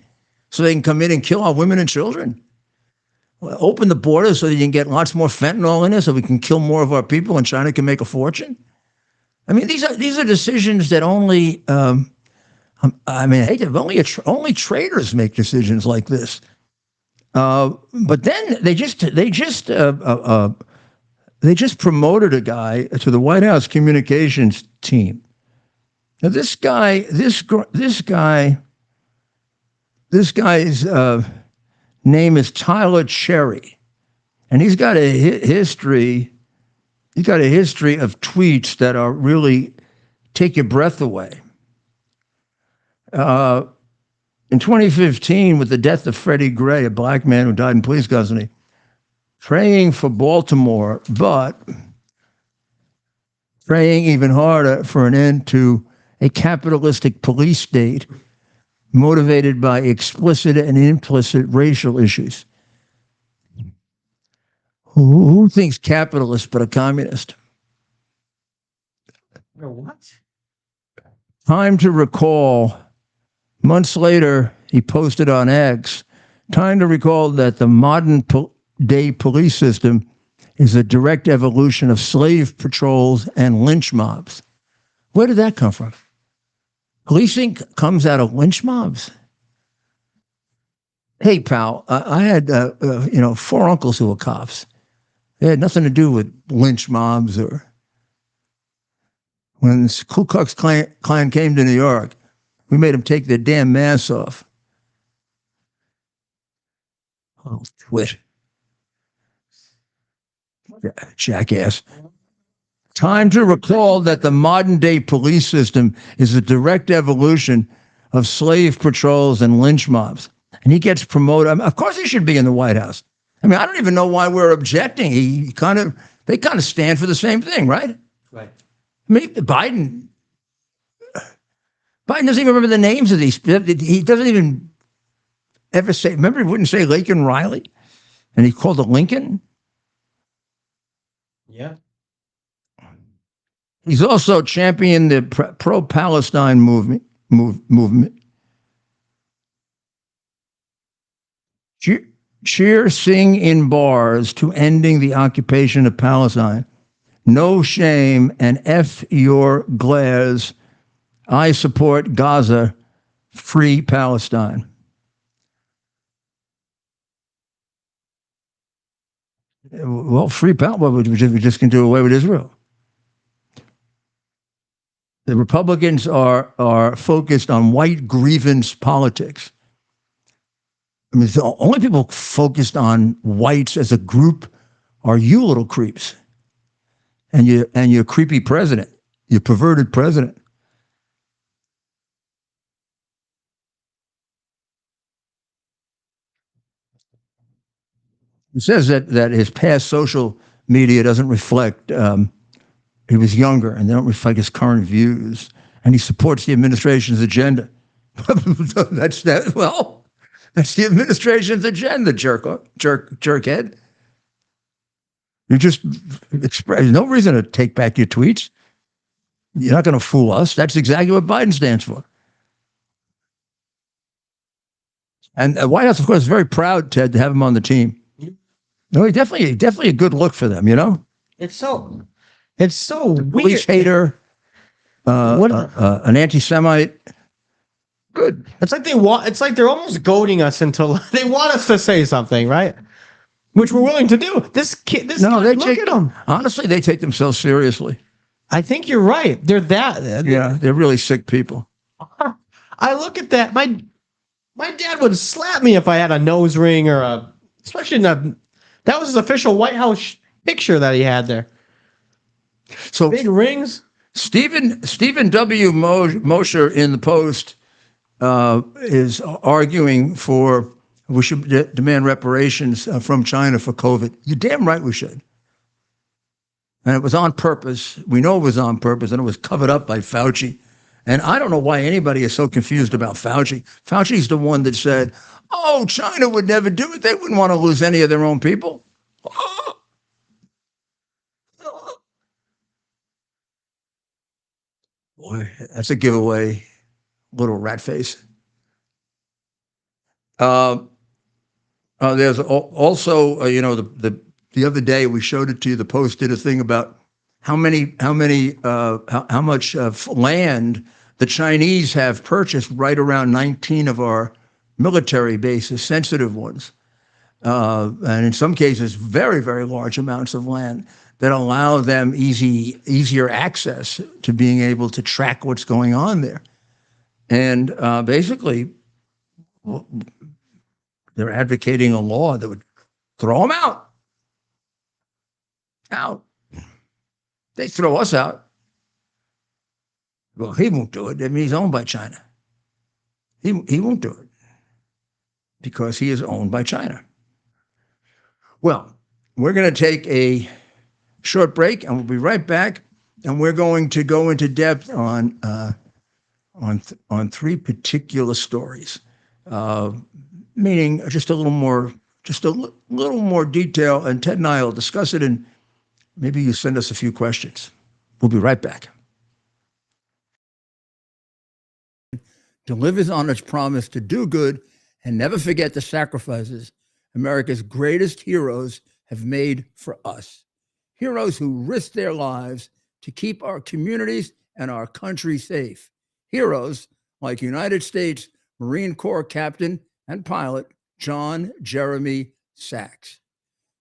so they can come in and kill our women and children. Well, open the border so that you can get lots more fentanyl in there so we can kill more of our people and China can make a fortune. I mean, these are decisions that only, I mean, I hate to, only traitors make decisions like this. But then they just promoted a guy to the White House communications team. Now this guy's name is Tyler Cherry, and he's got a history. He's got a history of tweets that are really take your breath away. In 2015, with the death of Freddie Gray, a black man who died in police custody, praying for Baltimore, but praying even harder for an end to a capitalistic police state motivated by explicit and implicit racial issues. Who thinks capitalist but a communist?
What?
Time to recall. Months later, he posted on X, time to recall that the modern day police system is a direct evolution of slave patrols and lynch mobs. Where did that come from? Policing comes out of lynch mobs. Hey, pal, I had 4 uncles who were cops. They had nothing to do with lynch mobs or when the Ku Klux Klan came to New York, we made them take their damn masks off. Oh, twit. Jackass. Time to recall that the modern day police system is a direct evolution of slave patrols and lynch mobs. And he gets promoted. Of course he should be in the White House. I mean, I don't even know why we're objecting. They kind of stand for the same thing, right?
Right.
I mean, Biden doesn't even remember the names of these. He doesn't even ever say, remember he wouldn't say Lincoln Riley? And he called it Lincoln?
Yeah.
He's also championed the pro-Palestine movement. Cheer, sing in bars to ending the occupation of Palestine. No shame and F your glares. I support Gaza. Free Palestine. Well, free Palestine. We just can do away with Israel. The Republicans are focused on white grievance politics. I mean, the only people focused on whites as a group are you little creeps, and your creepy president, your perverted president. He says that his past social media doesn't reflect. He was younger, and they don't reflect his current views, and he supports the administration's agenda. That's that. Well. That's the administration's agenda, jerkhead. You just express no reason to take back your tweets. You're not going to fool us. That's exactly what Biden stands for. And the White House, of course, is very proud, Ted, to have him on the team. No, he definitely a good look for them. You know,
it's so weird.
Police hater, an anti-Semite. Good.
It's like it's like they're almost goading us until they want us to say something, right? Which we're willing to do. This
No,
guy, look at them.
Honestly, they take themselves seriously.
I think you're right. They're that.
Yeah, they're really sick people.
I look at that. My dad would slap me if I had a nose ring or especially that was his official White House picture that he had there.
So
Big rings.
Stephen W. Mosher in the Post is arguing for we should demand reparations from China for COVID. You're damn right we should. And it was on purpose. We know it was on purpose, and it was covered up by Fauci. And I don't know why anybody is so confused about Fauci. Fauci's the one that said, oh, China would never do it. They wouldn't want to lose any of their own people. Boy, that's a giveaway, little rat face. There's also, the other day we showed it to you. The Post did a thing about how much land the Chinese have purchased right around 19 of our military bases, sensitive ones, and in some cases, very, very large amounts of land that allow them easier access to being able to track what's going on there. And basically, they're advocating a law that would throw them out. They throw us out. Well, he won't do it. I mean, he's owned by China. He won't do it because he is owned by China. Well, we're going to take a short break, and we'll be right back. And we're going to go into depth on three particular stories, meaning just a little more detail. And Ted and I will discuss it, and maybe you send us a few questions. We'll be right back. Delivers on its promise to do good and never forget the sacrifices America's greatest heroes have made for us. Heroes who risked their lives to keep our communities and our country safe. Heroes like United States Marine Corps Captain and pilot John Jeremy Sachs.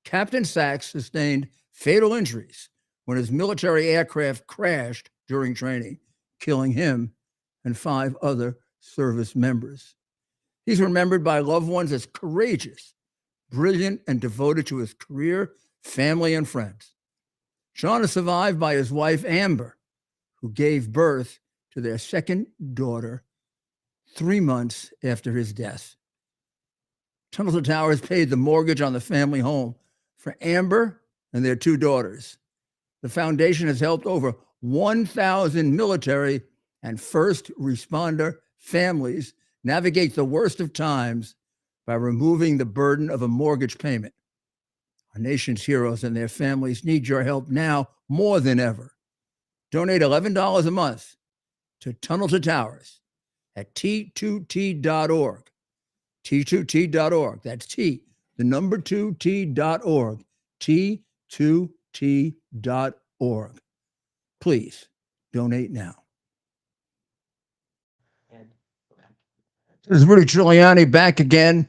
Captain Sachs sustained fatal injuries when his military aircraft crashed during training, killing him and 5 other service members. He's remembered by loved ones as courageous, brilliant, and devoted to his career, family, and friends. John is survived by his wife, Amber, who gave birth to their second daughter 3 months after his death. Tunnel to Towers paid the mortgage on the family home for Amber and their 2 daughters. The foundation has helped over 1,000 military and first responder families navigate the worst of times by removing the burden of a mortgage payment. Our nation's heroes and their families need your help now more than ever. Donate $11 a month to Tunnel to Towers at T2T.org. T2T.org. That's T, the number 2T.org. T2T.org. Please donate now. This is Rudy Giuliani back again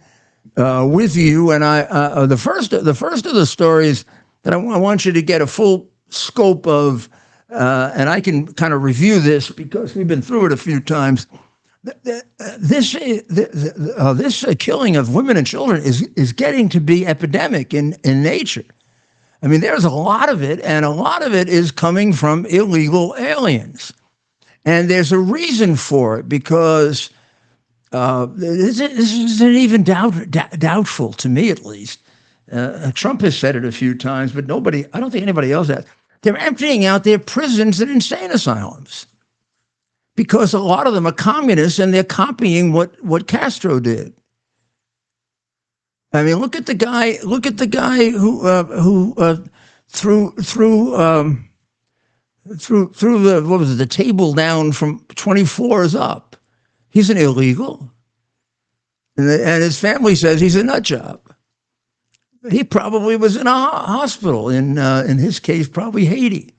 with you, and the first of the stories that I want you to get a full scope of, and I can kind of review this because we've been through it a few times. This killing of women and children is getting to be epidemic in nature. I mean, there's a lot of it, and a lot of it is coming from illegal aliens, and there's a reason for it because. This isn't even doubtful to me, at least. Trump has said it a few times, but I don't think anybody else has. They're emptying out their prisons and insane asylums because a lot of them are communists and they're copying what Castro did. I mean, look at the guy who threw the table down from 20 floors up. He's an illegal. And his family says he's a nut job. He probably was in a hospital, in his case, probably Haiti.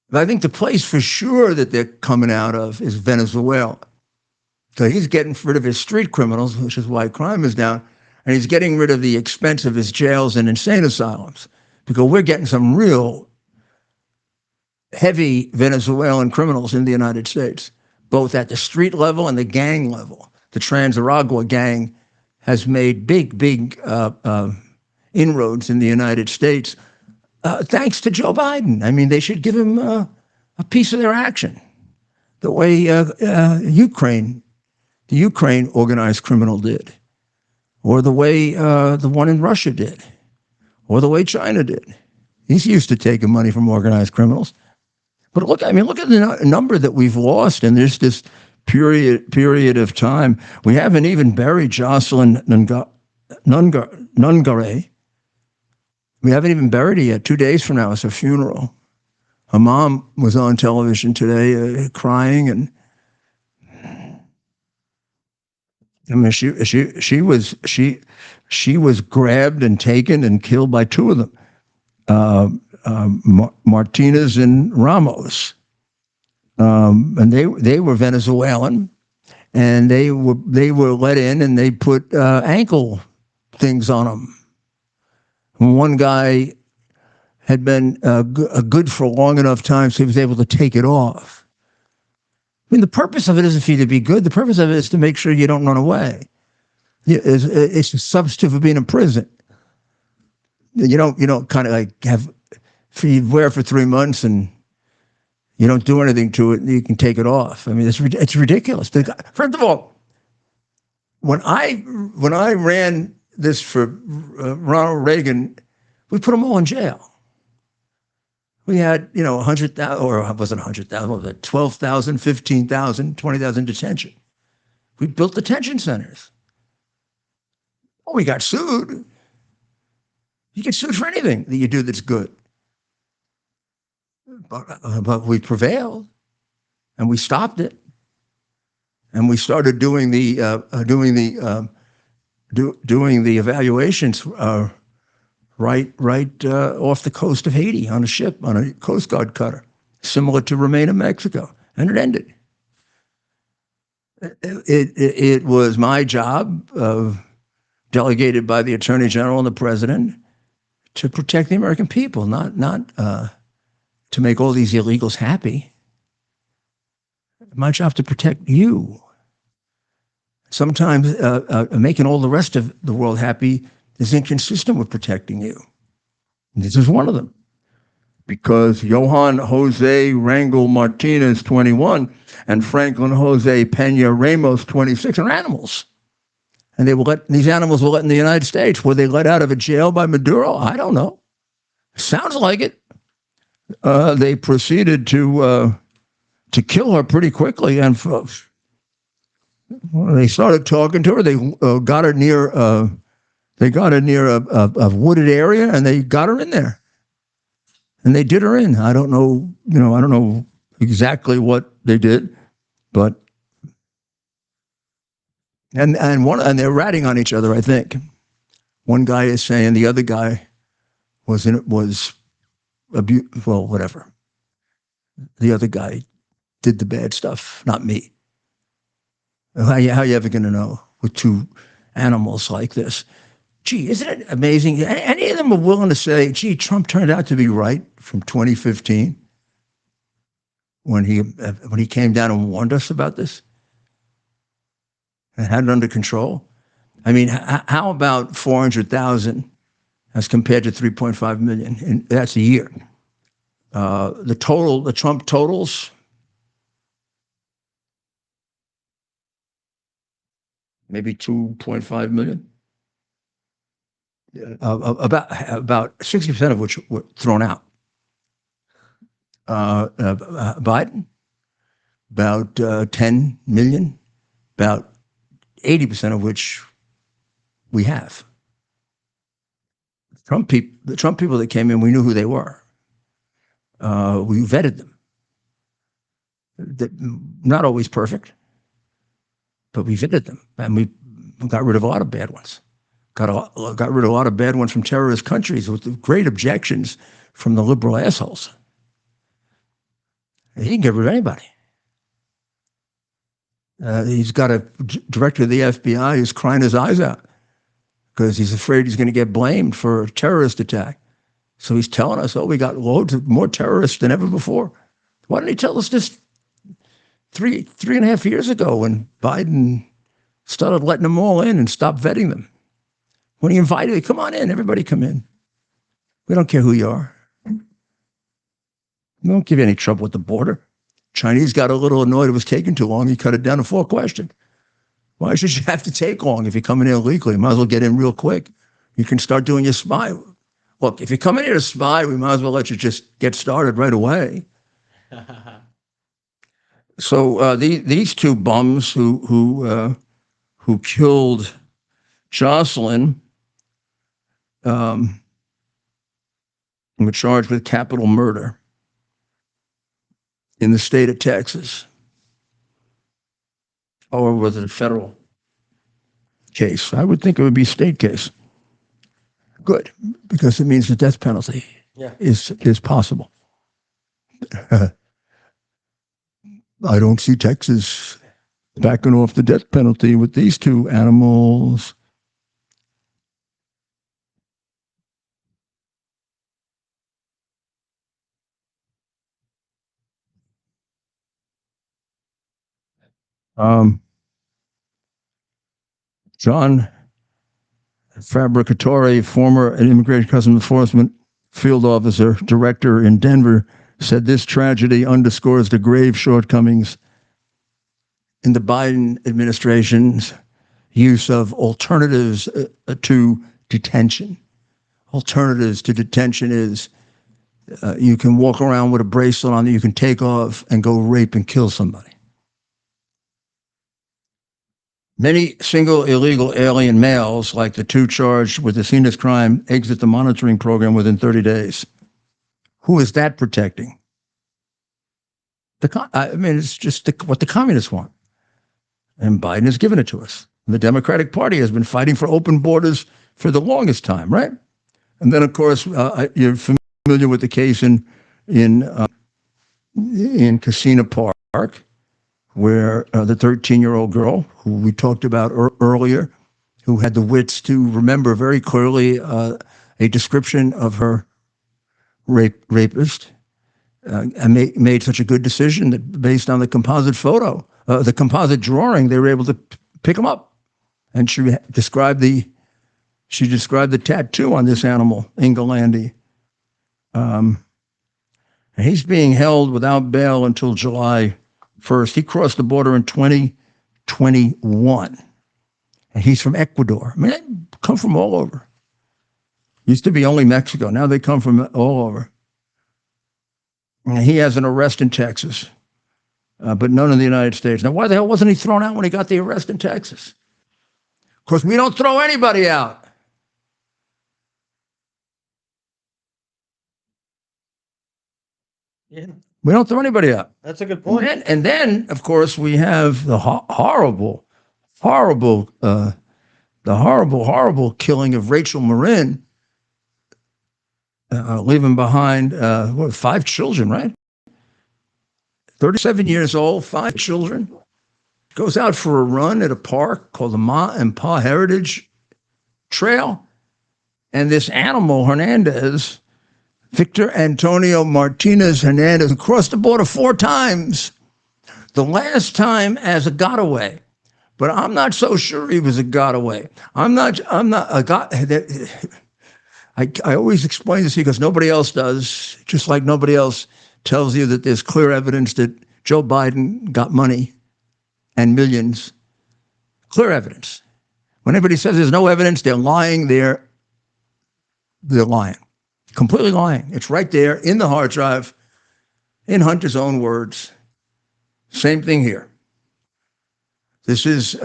But I think the place for sure that they're coming out of is Venezuela. So he's getting rid of his street criminals, which is why crime is down, and he's getting rid of the expense of his jails and insane asylums, because we're getting some real heavy Venezuelan criminals in the United States, both at the street level and the gang level. The Trans-Aragua gang has made big inroads in the United States, thanks to Joe Biden. I mean, they should give him a piece of their action, the way the Ukraine organized criminal did, or the way the one in Russia did, or the way China did. He's used to taking money from organized criminals. But look at the number that we've lost in this period of time. We haven't even buried Jocelyn Nungare. We haven't even buried her yet. 2 days from now is her funeral. Her mom was on television today crying, and I mean, she was grabbed and taken and killed by two of them, Martinez and Ramos, and they were Venezuelan, and they were let in, and they put ankle things on them. One guy had been good for a long enough time, so he was able to take it off. I mean, the purpose of it isn't for you to be good. The purpose of it is to make sure you don't run away. It's a substitute for being in prison. You don't kind of like you wear it for 3 months and you don't do anything to it, and you can take it off. I mean, it's ridiculous. First of all, when I ran this for Ronald Reagan, we put them all in jail. We had, 100,000, or it wasn't 100,000, what was it, 12,000, 15,000, 20,000 detention. We built detention centers. Oh, we got sued. You get sued for anything that you do that's good. But we prevailed, and we stopped it, and we started doing the evaluations right off the coast of Haiti on a ship, on a Coast Guard cutter, similar to Remain in Mexico, and it ended. It was my job, delegated by the Attorney General and the President, to protect the American people, not to make all these illegals happy. My job to protect you. Sometimes making all the rest of the world happy is inconsistent with protecting you. And this is one of them. Because Johan Jose Rangel Martinez, 21, and Franklin Jose Pena Ramos, 26, are animals. And these animals were let in the United States. Were they let out of a jail by Maduro? I don't know. Sounds like it. They proceeded to kill her pretty quickly, and they started talking to her. They got her near a wooded area, and they got her in there, and they did her in. I don't know exactly what they did, but and they're ratting on each other. I think one guy is saying the other guy was well, whatever. The other guy did the bad stuff, not me. How you ever going to know with two animals like this? Gee, isn't it amazing? Any of them are willing to say, gee, Trump turned out to be right from 2015 when he came down and warned us about this and had it under control? I mean, how about 400,000 as compared to 3.5 million? That's a year. The Trump totals, maybe 2.5 million. About 60% of which were thrown out. Biden, about 10 million, about 80% of which we have. The Trump people that came in, we knew who they were. We vetted them. Not always perfect, but we vetted them, and we got rid of a lot of bad ones. Got rid of a lot of bad ones from terrorist countries with great objections from the liberal assholes. He can get rid of anybody. He's got a director of the FBI who's crying his eyes out because he's afraid he's going to get blamed for a terrorist attack. So he's telling us, oh, we got loads of more terrorists than ever before. Why didn't he tell us this three and a half years ago when Biden started letting them all in and stopped vetting them? When he invited them, come on in, everybody come in. We don't care who you are. We don't give you any trouble with the border. Chinese got a little annoyed it was taking too long. He cut it down to 4 questions. Why should you have to take long if you're coming in illegally? You might as well get in real quick. You can start doing your spy. Look, if you're coming here to spy, we might as well let you just get started right away. So these two bums who killed Jocelyn were charged with capital murder in the state of Texas. Or was it a federal case? I would think it would be a state case. Good, because it means the death penalty is possible. I don't see Texas backing off the death penalty with these two animals. John Fabricatore, former Immigration Customs Enforcement field officer, director in Denver, said this tragedy underscores the grave shortcomings in the Biden administration's use of alternatives to detention. Alternatives to detention is you can walk around with a bracelet on that you can take off and go rape and kill somebody. Many single illegal alien males, like the two charged with this heinous crime, exit the monitoring program within 30 days. Who is that protecting? It's just what the communists want. And Biden has given it to us. The Democratic Party has been fighting for open borders for the longest time, right? And then, of course, you're familiar with the case in Casino Park, where the 13-year-old girl, who we talked about earlier, who had the wits to remember very clearly a description of her rapist, and made such a good decision that based on the composite photo, the composite drawing, they were able to pick him up. And she described the tattoo on this animal, Ingolandi. He's being held without bail until July 1st. He crossed the border in 2021. And he's from Ecuador. I mean, they come from all over. Used to be only Mexico. Now they come from all over. And he has an arrest in Texas, but none in the United States. Now, why the hell wasn't he thrown out when he got the arrest in Texas? Of course, we don't throw anybody out.
Yeah.
We don't throw anybody out.
That's a good point.
And then, of course, we have the horrible killing of Rachel Marin, leaving behind 5 children, right? 37 years old, 5 children. Goes out for a run at a park called the Ma and Pa Heritage Trail. And this animal, Hernandez, Victor Antonio Martinez Hernandez, crossed the border 4 times. The last time as a gotaway, but I'm not so sure he was a gotaway. I'm not a got. I always explain this because nobody else does, just like nobody else tells you that there's clear evidence that Joe Biden got money and millions. Clear evidence. When anybody says there's no evidence, they're lying. They're lying. Completely lying. It's right there in the hard drive, in Hunter's own words. Same thing here. This is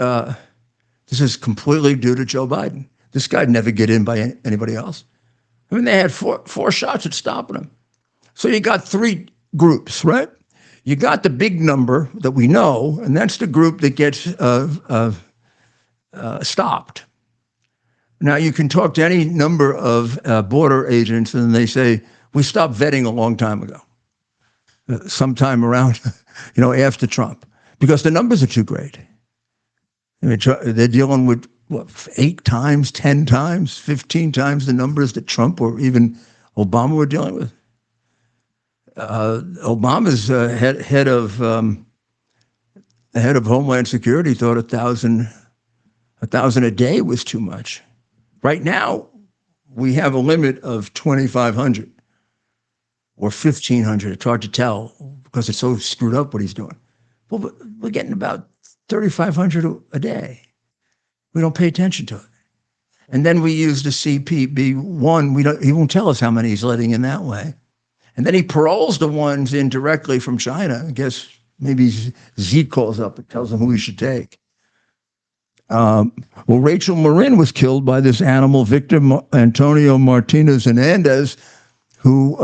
completely due to Joe Biden. This guy'd never get in by anybody else. I mean, they had four shots at stopping him. So you got 3 groups, right? You got the big number that we know, and that's the group that gets stopped. Now, you can talk to any number of border agents, and they say, we stopped vetting a long time ago, sometime around, after Trump. because the numbers are too great. I mean, they're dealing with what, 8 times, 10 times, 15 times the numbers that Trump or even Obama were dealing with. Obama's head of Homeland Security thought 1,000 a day was too much. Right now, we have a limit of 2,500 or 1,500. It's hard to tell because it's so screwed up what he's doing. Well, we're getting about 3,500 a day. We don't pay attention to it. And then we use the CPB-1. He won't tell us how many he's letting in that way. And then he paroles the ones in directly from China. I guess maybe Zeke calls up and tells him who he should take. Well, Rachel Marin was killed by this animal victim, Antonio Martinez Hernandez, who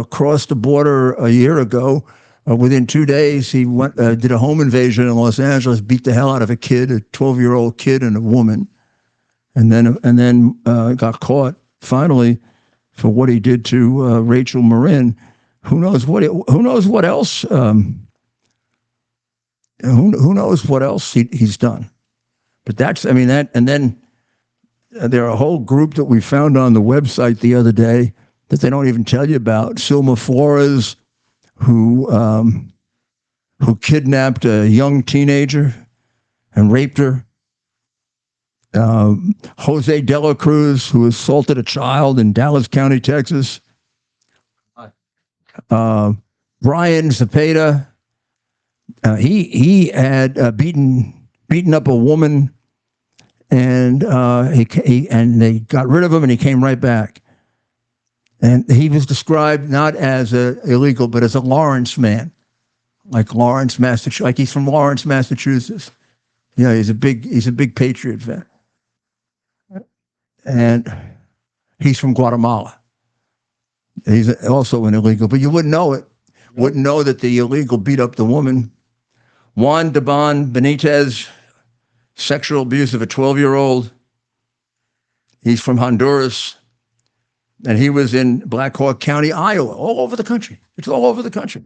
crossed the border a year ago. Within 2 days, he did a home invasion in Los Angeles, beat the hell out of a kid, a 12-year-old kid and a woman, and then got caught finally for what he did to Rachel Marin. Who knows what else? Who knows what else he's done? But and then there are a whole group that we found on the website the other day that they don't even tell you about. Silma Flores, who kidnapped a young teenager and raped her. Jose De La Cruz, who assaulted a child in Dallas County, Texas. Brian Zepeda, he had beaten up a woman, and they got rid of him, and he came right back. And he was described not as illegal, but as a Lawrence man, like Lawrence, Massachusetts. Like he's from Lawrence, Massachusetts. Yeah, he's a big Patriot fan. And he's from Guatemala. He's also an illegal, but you wouldn't know it. Wouldn't know that the illegal beat up the woman. Juan Deban Benitez, sexual abuse of a 12-year-old. He's from Honduras. And he was in Black Hawk County, Iowa, all over the country. It's all over the country.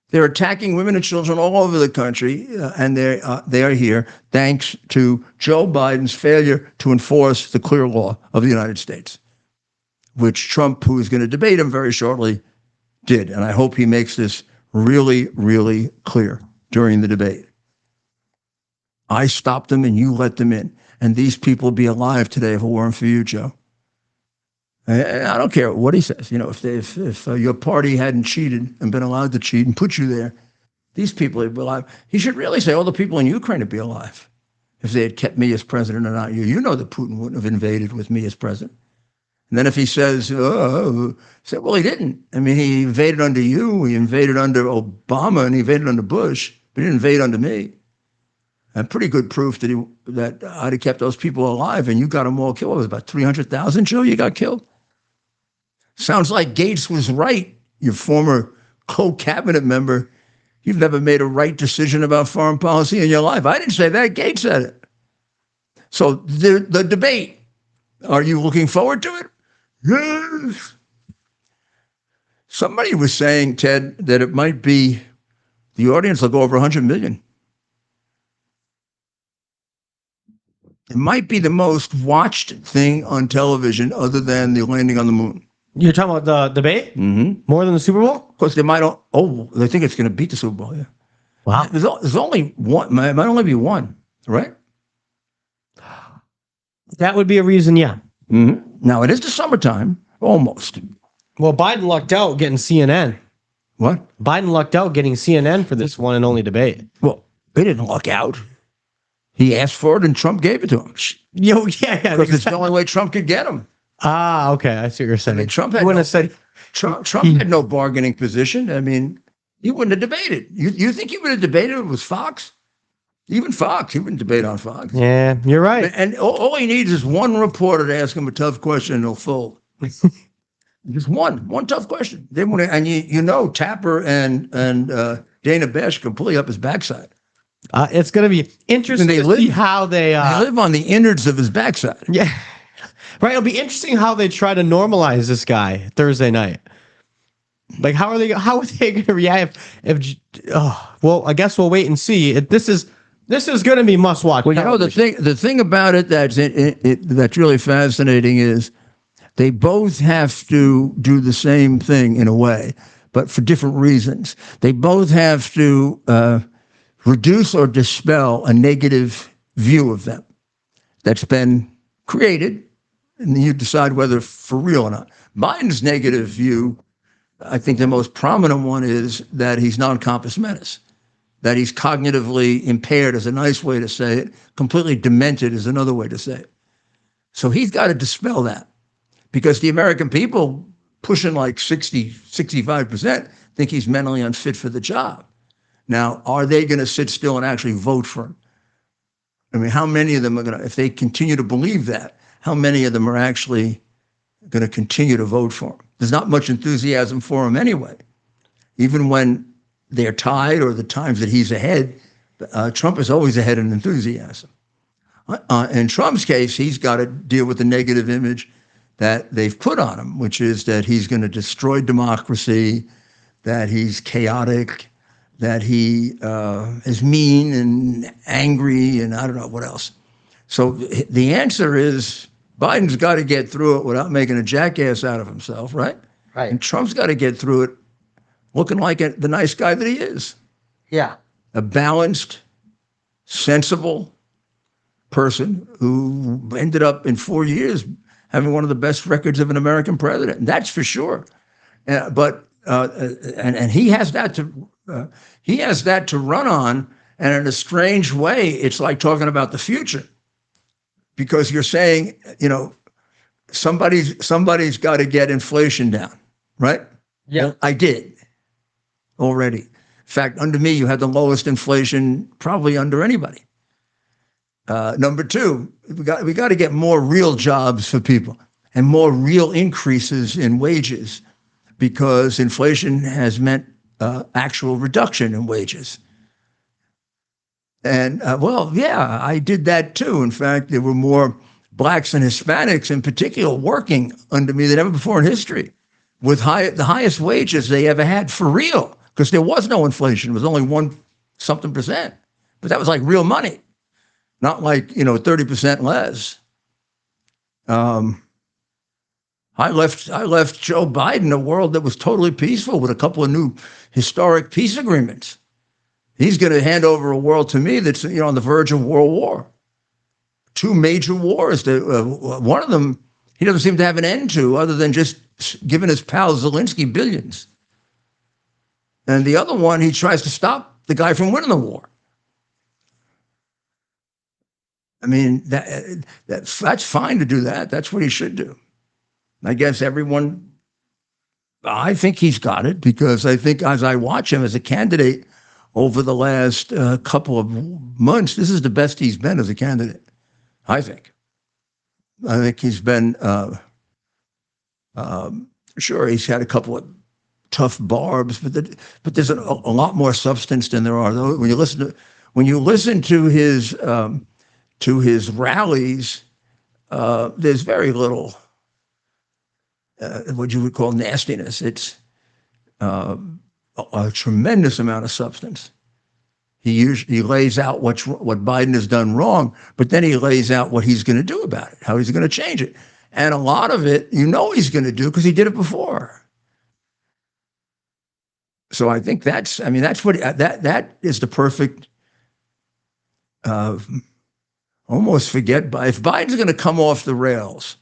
They're attacking women and children all over the country, and they are here thanks to Joe Biden's failure to enforce the clear law of the United States, which Trump, who is going to debate him very shortly, did. And I hope he makes this really, really clear during the debate. I stopped them and you let them in. And these people would be alive today if it weren't for you, Joe. I don't care what he says. You know, if your party hadn't cheated and been allowed to cheat and put you there, these people would be alive. He should really say all the people in Ukraine would be alive if they had kept me as president and not you. You know that Putin wouldn't have invaded with me as president. And then if he says, well, he didn't. I mean, he invaded under you, he invaded under Obama, and he invaded under Bush, but he didn't invade under me. And pretty good proof that I'd have kept those people alive, and you got them all killed. It was about 300,000, Joe, you got killed. Sounds like Gates was right, your former co-cabinet member. You've never made a right decision about foreign policy in your life. I didn't say that. Gates said it. So the debate, are you looking forward to it? Yes. Somebody was saying, Ted, that it might be, the audience will go over 100 million. It might be the most watched thing on television other than the landing on the moon.
You're talking about the debate?
Mm-hmm.
More than the Super Bowl?
Of course, they might. They think it's going to beat the Super Bowl. Yeah.
Wow.
There's only one. It might only be one, right?
That would be a reason, yeah.
Mm-hmm. Now, it is the summertime, almost.
Well, Biden lucked out getting CNN.
What?
Biden lucked out getting CNN for this one and only debate.
Well, they didn't luck out. He asked for it, and Trump gave it to him.
Yo, yeah.
Because it's the only way Trump could get him.
Ah, okay. I see what you're saying.
I mean, Trump had Trump had no bargaining position. I mean, he wouldn't have debated. You think he would have debated it with Fox? Even Fox, he wouldn't debate on Fox.
Yeah, you're right.
And all he needs is one reporter to ask him a tough question, and he'll fold. Just one tough question. They want to, and you know, Tapper and Dana Bash can pull you up his backside.
It's going to be interesting to see how they
live on the innards of his backside.
Yeah. Right. It'll be interesting how they try to normalize this guy Thursday night. Like, how are they going to react well, I guess we'll wait and see. This is going to be must watch.
Well, you know, the thing about it that's really fascinating is they both have to do the same thing in a way, but for different reasons. They both have to reduce or dispel a negative view of them that's been created, and you decide whether for real or not. Biden's negative view, I think the most prominent one, is that he's non-compass menace, that he's cognitively impaired is a nice way to say it, completely demented is another way to say it. So he's got to dispel that, because the American people, pushing like 65%, think he's mentally unfit for the job. Now, are they going to sit still and actually vote for him? I mean, how many of them are going to, if they continue to believe that, how many of them are actually going to continue to vote for him? There's not much enthusiasm for him anyway. Even when they're tied or the times that he's ahead, Trump is always ahead in enthusiasm. In Trump's case, he's got to deal with the negative image that they've put on him, which is that he's going to destroy democracy, that he's chaotic, that he is mean and angry, and I don't know what else. So the answer is Biden's got to get through it without making a jackass out of himself, right?
Right.
And Trump's got to get through it looking like the nice guy that he is.
Yeah.
A balanced, sensible person who ended up in 4 years having one of the best records of an American president. And that's for sure. But he has that to run on. And in a strange way, it's like talking about the future, because you're saying, you know, somebody's got to get inflation down, right?
Yeah.
Well, I did already. In fact, under me, you had the lowest inflation probably under anybody. Number two, we got to get more real jobs for people and more real increases in wages, because inflation has meant actual reduction in wages. And well, yeah, I did that too. In fact, there were more blacks and Hispanics in particular working under me than ever before in history, with the highest wages they ever had for real, because there was no inflation. It was only 1-something%. But that was like real money, not like, 30% less. I left Joe Biden a world that was totally peaceful with a couple of new historic peace agreements. He's going to hand over a world to me that's on the verge of World War. 2 major wars. One of them he doesn't seem to have an end to, other than just giving his pal Zelensky billions. And the other one, he tries to stop the guy from winning the war. I mean, that's fine to do that. That's what he should do. I guess I think he's got it, because I think as I watch him as a candidate over the last couple of months, this is the best he's been as a candidate, I think. I think he's been, sure, he's had a couple of tough barbs, but there's a lot more substance than there are. When you listen to his rallies, there's very little what you would call nastiness. It's a tremendous amount of substance. He lays out what Biden has done wrong, but then he lays out what he's going to do about it, how he's going to change it. And a lot of it, he's going to do, because he did it before. So I think that is the perfect, almost forget, if Biden's going to come off the rails,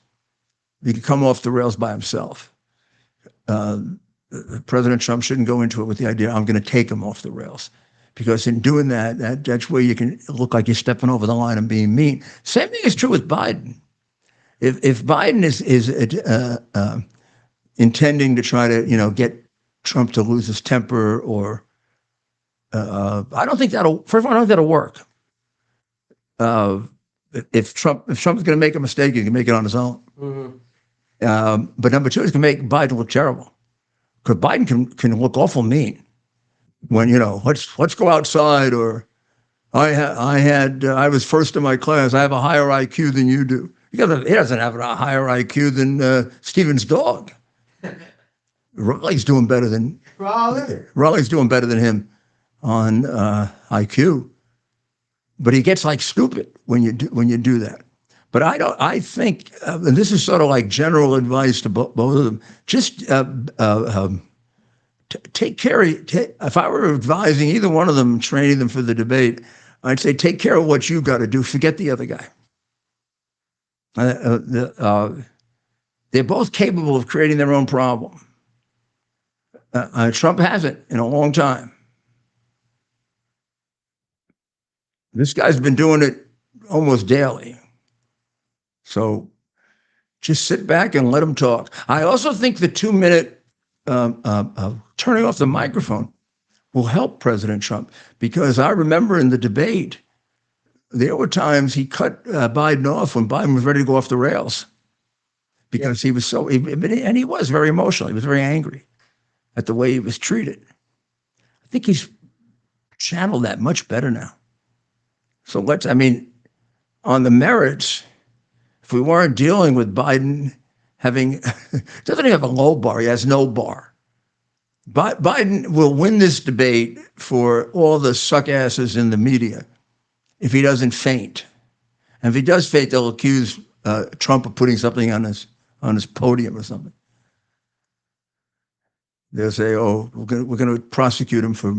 he can come off the rails by himself. President Trump shouldn't go into it with the idea, I'm going to take him off the rails. Because in doing that's where you can look like you're stepping over the line and being mean. Same thing is true with Biden. If Biden is intending to try to get Trump to lose his temper, or I don't think that'll work. If Trump's going to make a mistake, he can make it on his own. Mm-hmm. But number two, he's going to make Biden look terrible, because Biden can look awful mean. When let's go outside, or I was first in my class. I have a higher IQ than you do. He doesn't have a higher IQ than Steven's dog. Raleigh's doing better than him on IQ, but he gets like stupid when you do that. But I think, and this is sort of like general advice to both of them. Just take care. If I were advising either one of them, training them for the debate, I'd say take care of what you got to do. Forget the other guy. They're both capable of creating their own problem. Trump hasn't in a long time. This guy's been doing it almost daily. So just sit back and let him talk. I also think the 2-minute turning off the microphone will help President Trump, because I remember in the debate, there were times he cut Biden off when Biden was ready to go off the rails, because he was and he was very emotional. He was very angry at the way he was treated. I think he's channeled that much better now. So on the merits, if we weren't dealing with Biden doesn't he have a low bar? He has no bar. Biden will win this debate for all the suckasses in the media if he doesn't faint. And if he does faint, they'll accuse Trump of putting something on his podium or something. They'll say, "Oh, we're going to prosecute him for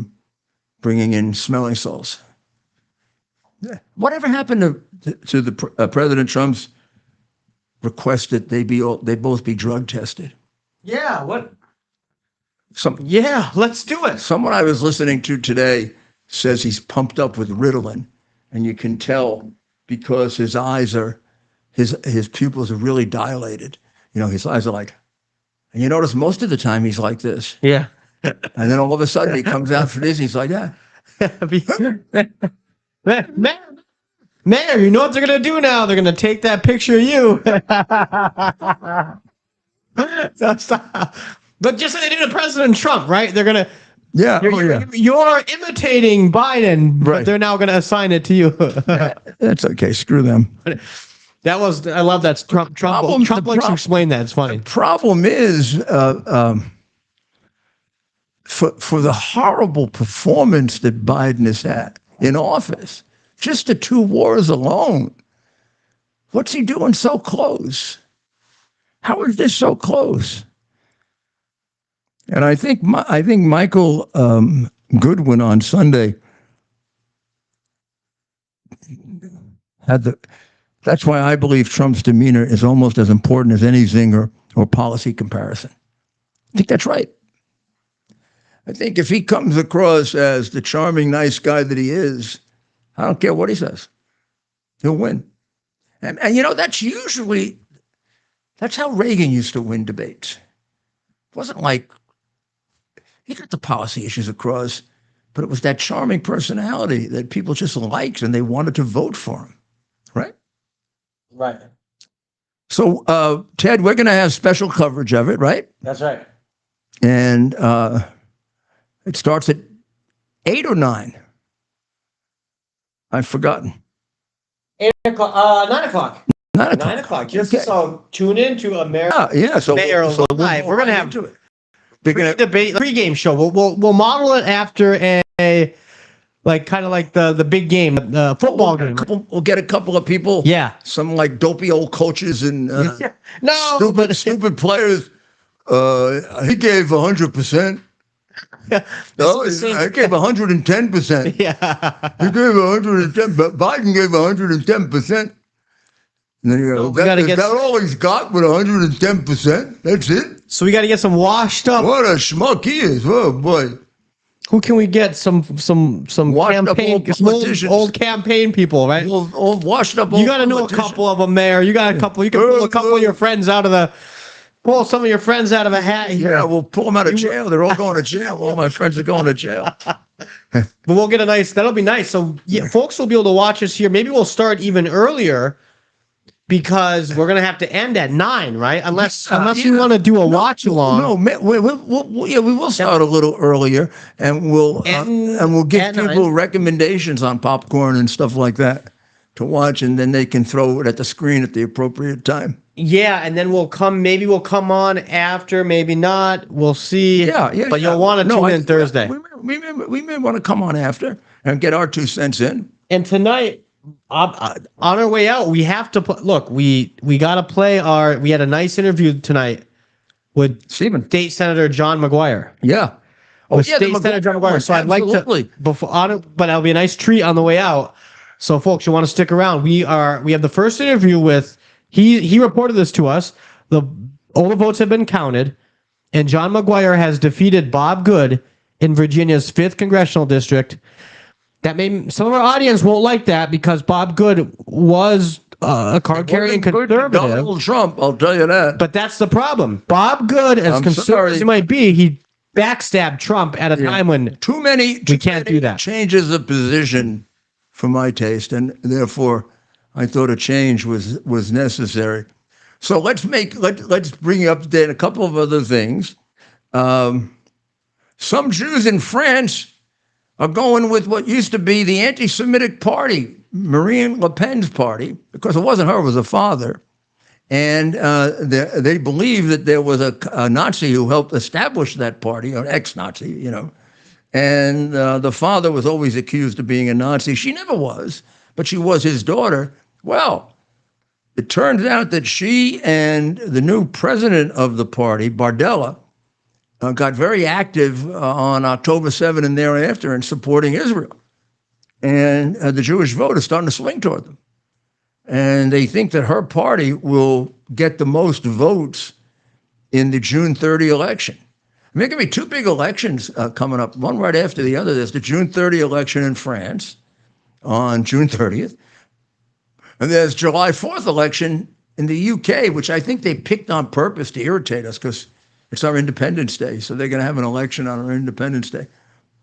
bringing in smelling salts." Whatever happened to the President Trump's request that they both be drug tested?
Yeah, what? Let's do it.
Someone I was listening to today says he's pumped up with Ritalin, and you can tell because his eyes his pupils are really dilated. His eyes are like, and you notice most of the time he's like this.
Yeah.
And then all of a sudden he comes out for this, and he's like, yeah.
Mayor, you know what they're going to do now? They're going to take that picture of you. But just like they do to President Trump, right? They're going to...
Yeah.
You're imitating Biden, but
right.
They're now going to assign it to you.
That's okay. Screw them.
I love that. Trump likes to explain that. It's funny.
The problem is, for the horrible performance that Biden has had in office, just the 2 wars alone, what's he doing so close? How is this so close? And I think Michael Goodwin on Sunday that's why I believe Trump's demeanor is almost as important as any zinger or policy comparison. I think that's right. I think if he comes across as the charming, nice guy that he is, I don't care what he says, he'll win. And that's how Reagan used to win debates. It wasn't like he got the policy issues across, but it was that charming personality that people just liked and they wanted to vote for him, right?
Right.
So, Ted, we're going to have special coverage of it, right?
That's right.
And it starts at 8 or 9. I've forgotten.
8 o'clock. 9 o'clock.
9 o'clock.
9 o'clock. Just so tune in to America.
So
Mayor Live. We're gonna have debate pregame show. We'll model it after a kind of like the big game, the football game.
We'll get a couple of people.
Yeah.
Some like dopey old coaches and stupid players. He gave 100%. No, I gave 110%.
Yeah.
He gave 110, but Biden gave 110%. And then you go, is that all he's got with 110%? That's it?
So we got to get some washed up.
What a schmuck he is. Oh, boy.
Who can we get? Some campaign, old campaign people, right?
Old washed up.
You got to know a couple of them, Mayor. You got a couple. You can pull a couple of your friends out of pull some of your friends out of a hat.
Yeah, we'll pull them out of jail. They're all going to jail. All my friends are going to jail.
But we'll get that'll be nice. So folks will be able to watch us here. Maybe we'll start even earlier, because we're going to have to end at 9, right? Unless you want to do a watch along.
No, we will start a little earlier, and we'll give people recommendations on popcorn and stuff like that to watch, and then they can throw it at the screen at the appropriate time.
Yeah, and then maybe we'll come on after, maybe not. We'll see.
Yeah.
But you'll want to tune in Thursday.
We may want to come on after and get our 2 cents in.
And tonight, on our way out, we have to look. We got to play our. We had a nice interview tonight with
Stephen.
State Senator John McGuire.
Yeah.
With State Senator John McGuire. So I'd like to but that'll be a nice treat on the way out. So folks, you want to stick around. We have the first interview with. He reported this to us. All the votes have been counted, and John McGuire has defeated Bob Good in Virginia's 5th congressional district. Some of our audience won't like that because Bob Good was a card-carrying conservative.
Donald Trump, I'll tell you that.
But that's the problem. Bob Good, as conservative as he might be, he backstabbed Trump at a time when we can't do that.
Changes of position for my taste, and therefore I thought a change was necessary. So let's bring you up to date a couple of other things. Some Jews in France are going with what used to be the anti-Semitic party, Marine Le Pen's party, because it wasn't her, it was her father. And they believe that there was a Nazi who helped establish that party, or ex-Nazi, And the father was always accused of being a Nazi. She never was, but she was his daughter. Well, it turns out that she and the new president of the party, Bardella, got very active on October 7 and thereafter in supporting Israel. And the Jewish vote is starting to swing toward them. And they think that her party will get the most votes in the June 30 election. I mean, there are going to be 2 big elections coming up, one right after the other. There's the June 30 election in France on June 30th. And there's July 4th election in the UK, which I think they picked on purpose to irritate us because it's our Independence Day. So they're going to have an election on our Independence Day.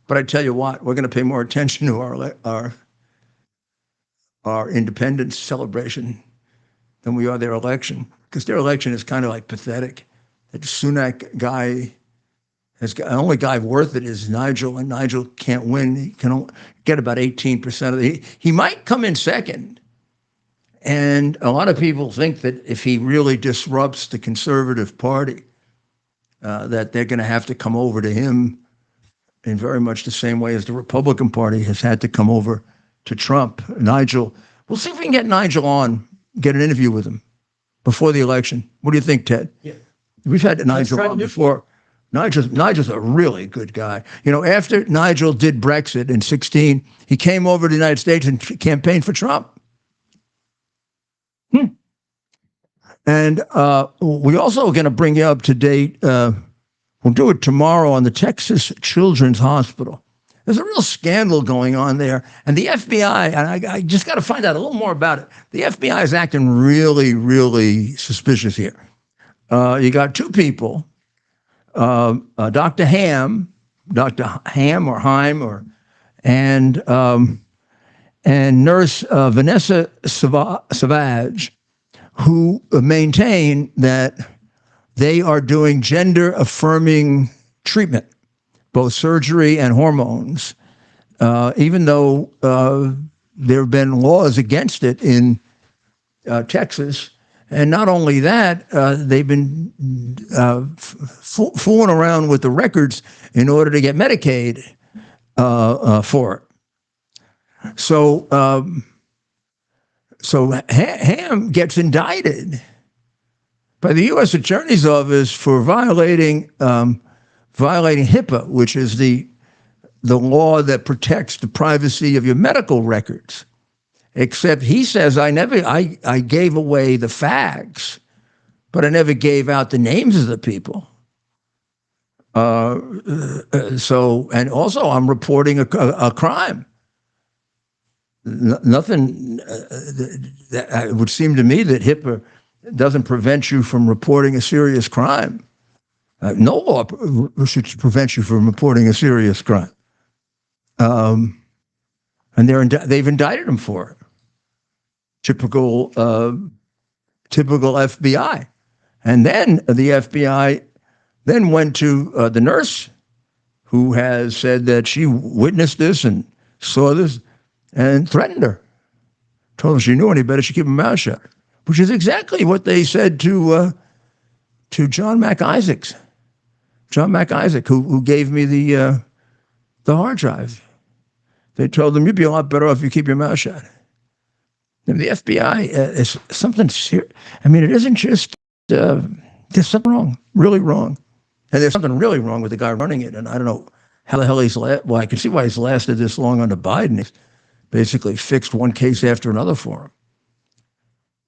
But I tell you what, we're going to pay more attention to our independence celebration than we are their election, because their election is kind of like pathetic. That Sunak guy, the only guy worth it is Nigel, and Nigel can't win. He can only get about 18% of he might come in second. And a lot of people think that if he really disrupts the Conservative Party, that they're going to have to come over to him in very much the same way as the Republican Party has had to come over to Trump. Nigel, we'll see if we can get Nigel on, get an interview with him before the election. What do you think, Ted? Yeah. We've had Nigel on before. Nigel's a really good guy. After Nigel did Brexit in 2016, he came over to the United States and campaigned for Trump. And we also are going to bring you up to date. We'll do it tomorrow on the Texas Children's Hospital. There's a real scandal going on there. And the FBI, and I just got to find out a little more about it. The FBI is acting really, really suspicious here. You got 2 people, Dr. Ham or Heim, and nurse Vanessa Savage, who maintain that they are doing gender-affirming treatment, both surgery and hormones, even though there have been laws against it in Texas. And not only that, they've been fooling around with the records in order to get Medicaid for it. So Ham gets indicted by the U.S. Attorney's Office for violating HIPAA, which is the law that protects the privacy of your medical records. Except he says, I gave away the facts, but I never gave out the names of the people. And also I'm reporting a crime. Nothing that it would seem to me that HIPAA doesn't prevent you from reporting a serious crime. No law should prevent you from reporting a serious crime. And they've indicted him for it. Typical FBI. And then the FBI then went to the nurse who has said that she witnessed this and saw this and threatened her. Told her she knew any better, she keep her mouth shut. which is exactly what they said to John MacIsaac. John MacIsaac, who gave me the hard drive. They told him, you'd be a lot better off if you keep your mouth shut. And the FBI is something serious. I mean, it isn't just, there's something wrong, really wrong. And there's something really wrong with the guy running it. And I don't know how the hell well, I can see why he's lasted this long under Biden. He's basically fixed one case after another for him.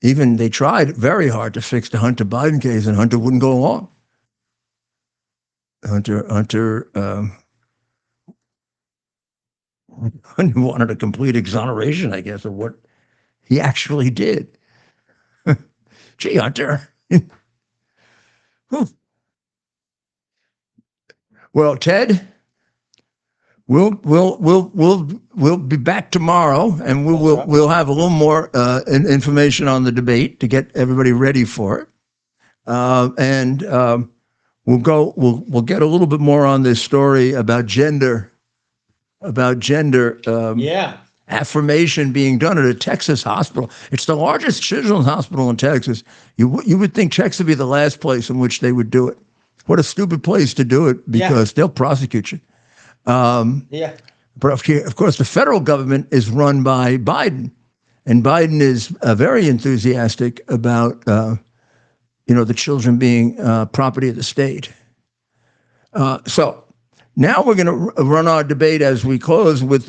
Even they tried very hard to fix the Hunter Biden case, and Hunter wouldn't go along. Hunter wanted a complete exoneration, I guess, of what he actually did. Gee, Hunter. Well, Ted, we'll be back tomorrow, and we'll have a little more information on the debate to get everybody ready for it, and we'll get a little bit more on this story about gender affirmation being done at a Texas hospital. It's the largest children's hospital in Texas. You would think Texas would be the last place in which they would do it. What a stupid place to do it, because they'll prosecute you. But of course, the federal government is run by Biden, and Biden is very enthusiastic about the children being property of the state. So now we're going to run our debate as we close with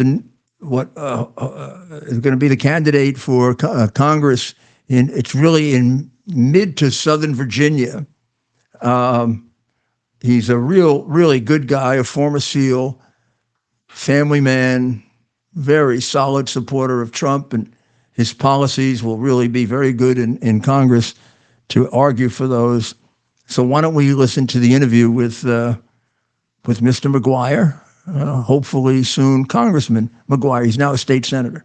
what is going to be the candidate for Congress. It's really in mid to Southern Virginia. He's a really good guy, a former SEAL, family man, very solid supporter of Trump, and his policies will really be very good in Congress to argue for those. So why don't we listen to the interview with Mr. McGuire, hopefully soon Congressman McGuire. He's now a state senator.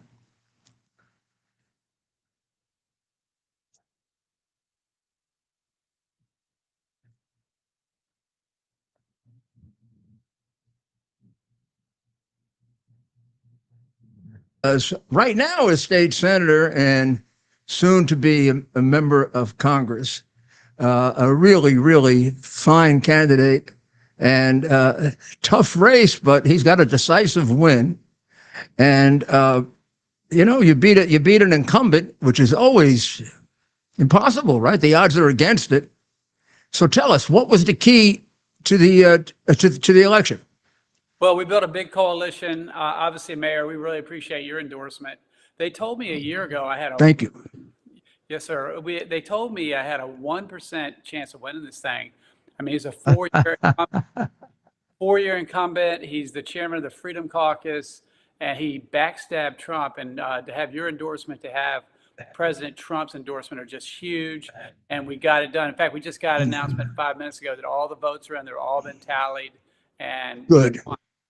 Right now a state senator and soon to be a member of Congress, a really fine candidate, and tough race, but he's got a decisive win. And you beat an incumbent, which is always impossible, right? The odds are against it. So tell us, what was the key to the election?
Well, we built a big coalition. Obviously, Mayor, we really appreciate your endorsement. They told me a year ago I had a...
Thank you.
Yes, sir. They told me I had a 1% chance of winning this thing. I mean, he's a four-year incumbent. He's the chairman of the Freedom Caucus, and he backstabbed Trump. And to have your endorsement, to have President Trump's endorsement, are just huge. And we got it done. In fact, we just got an announcement 5 minutes ago that all the votes are in. They're all been tallied. And
good.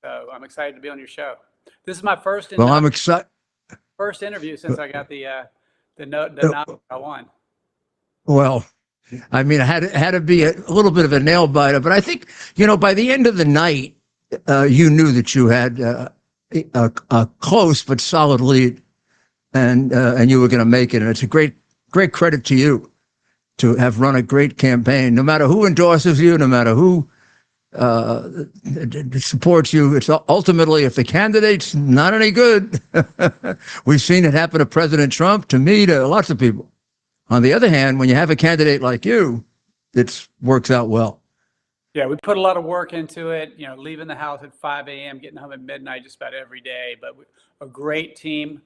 So I'm excited to be on your show. This is my first.
Well, I'm excited.
First interview since I got the note I won. Well,
I mean, it had to be a little bit of a nail biter, but I think by the end of the night, you knew that you had a close but solid lead, and you were going to make it. And it's a great credit to you to have run a great campaign. No matter who endorses you, no matter who supports you, it's ultimately, if the candidate's not any good, we've seen it happen to President Trump, to me, to lots of people. On the other hand, when you have a candidate like you, it works out well.
Yeah, we put a lot of work into it, leaving the house at 5 a.m., getting home at midnight just about every day. But a great team,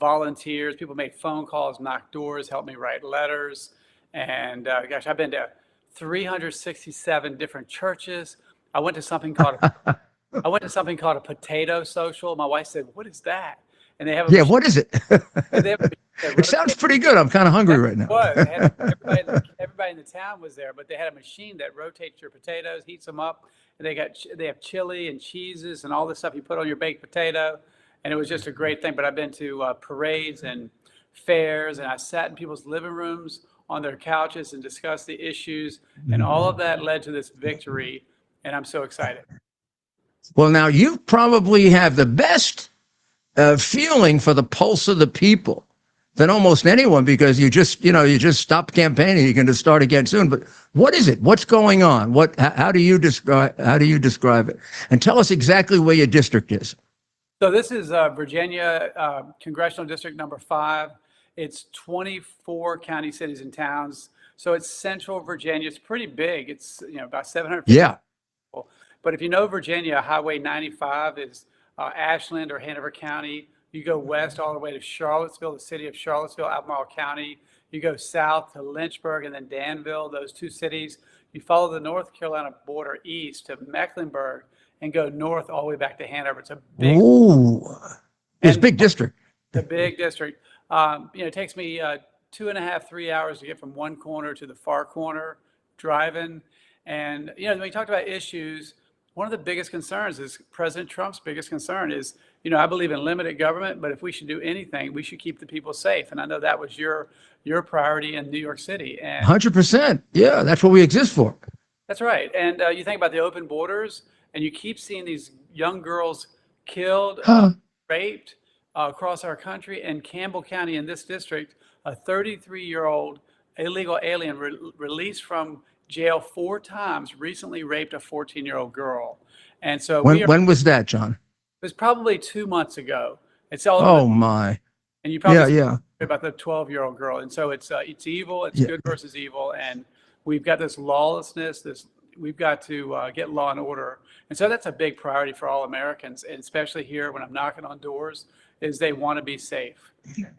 volunteers, people made phone calls, knocked doors, helped me write letters. And gosh, I've been to 367 different churches. I went to something called a potato social. My wife said, "What is that?" And they have
what is it? It sounds pretty good. I'm kind of hungry right now.
Everybody in the town was there, but they had a machine that rotates your potatoes, heats them up, and they have chili and cheeses and all this stuff you put on your baked potato, and it was just a great thing. But I've been to parades and fairs, and I sat in people's living rooms on their couches and discussed the issues, and all of that led to this victory, and I'm so excited.
Well, now you probably have the best feeling for the pulse of the people than almost anyone because you just stopped campaigning. You can just start again soon. But what is it? What's going on? How do you describe it? And tell us exactly where your district is.
So this is Virginia Congressional District number 5. It's 24 county, cities, and towns. So it's central Virginia. It's pretty big. It's about 750
Yeah.
people. But if you know Virginia, Highway 95 is Ashland or Hanover County. You go west all the way to Charlottesville, the city of Charlottesville, Albemarle County. You go south to Lynchburg and then Danville, those 2 cities. You follow the North Carolina border east to Mecklenburg and go north all the way back to Hanover. It's a big,
it's a big district.
a big district. It takes me 2.5, 3 hours to get from one corner to the far corner driving. And, when you talked about issues, one of the biggest concerns is President Trump's biggest concern is, I believe in limited government, but if we should do anything, we should keep the people safe. And I know that was your priority in New York City. And
100%. Yeah, that's what we exist for.
that's right. And you think about the open borders, and you keep seeing these young girls killed, raped across our country. In Campbell County, in this district, a 33-year-old illegal alien released from jail 4 times recently raped a 14-year-old girl. And so
when was that, John?
It was probably 2 months ago. It's all
Oh my.
and you probably
Yeah.
about the 12-year-old girl. And so it's evil. It's good versus evil. And we've got this lawlessness. We've got to get law and order. And so that's a big priority for all Americans, and especially here when I'm knocking on doors, is they want to be safe.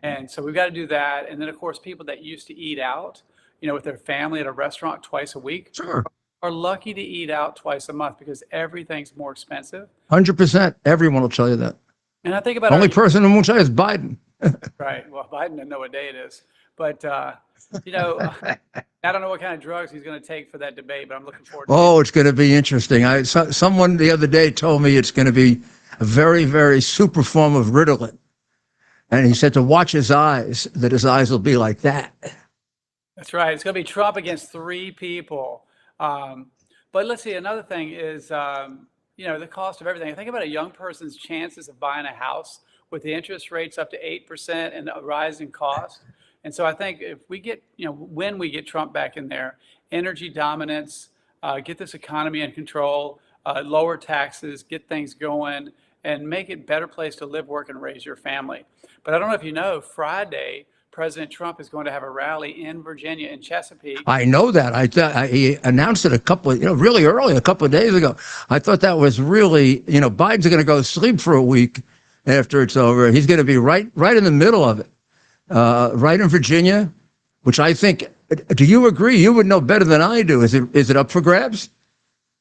And so we've got to do that. And then, of course, people that used to eat out, with their family at a restaurant twice a week,
Sure.
are lucky to eat out twice a month because everything's more expensive.
100%. Everyone will tell you that.
And I think about
Only person who won't tell you is Biden.
right. Well, Biden doesn't know what day it is, but I don't know what kind of drugs he's going to take for that debate, but I'm looking forward to it.
Oh, it's going to be interesting. Someone the other day told me it's going to be a very, very super form of Ritalin. And he said to watch his eyes, that his eyes will be like that.
That's right. It's going to be Trump against 3 people. But let's see. Another thing is, the cost of everything. I think about a young person's chances of buying a house with the interest rates up to 8% and a rising cost. And so I think if we get, when we get Trump back in there, energy dominance, get this economy in control, lower taxes, get things going, and make it a better place to live, work, and raise your family. But I don't know if you know, Friday, President Trump is going to have a rally in Virginia, in Chesapeake.
I know that. He announced it really early, a couple of days ago. I thought that was really, Biden's going to go sleep for a week after it's over. He's going to be right in the middle of it. Right in Virginia, which I think, do you agree? You would know better than I do. Is it up for grabs?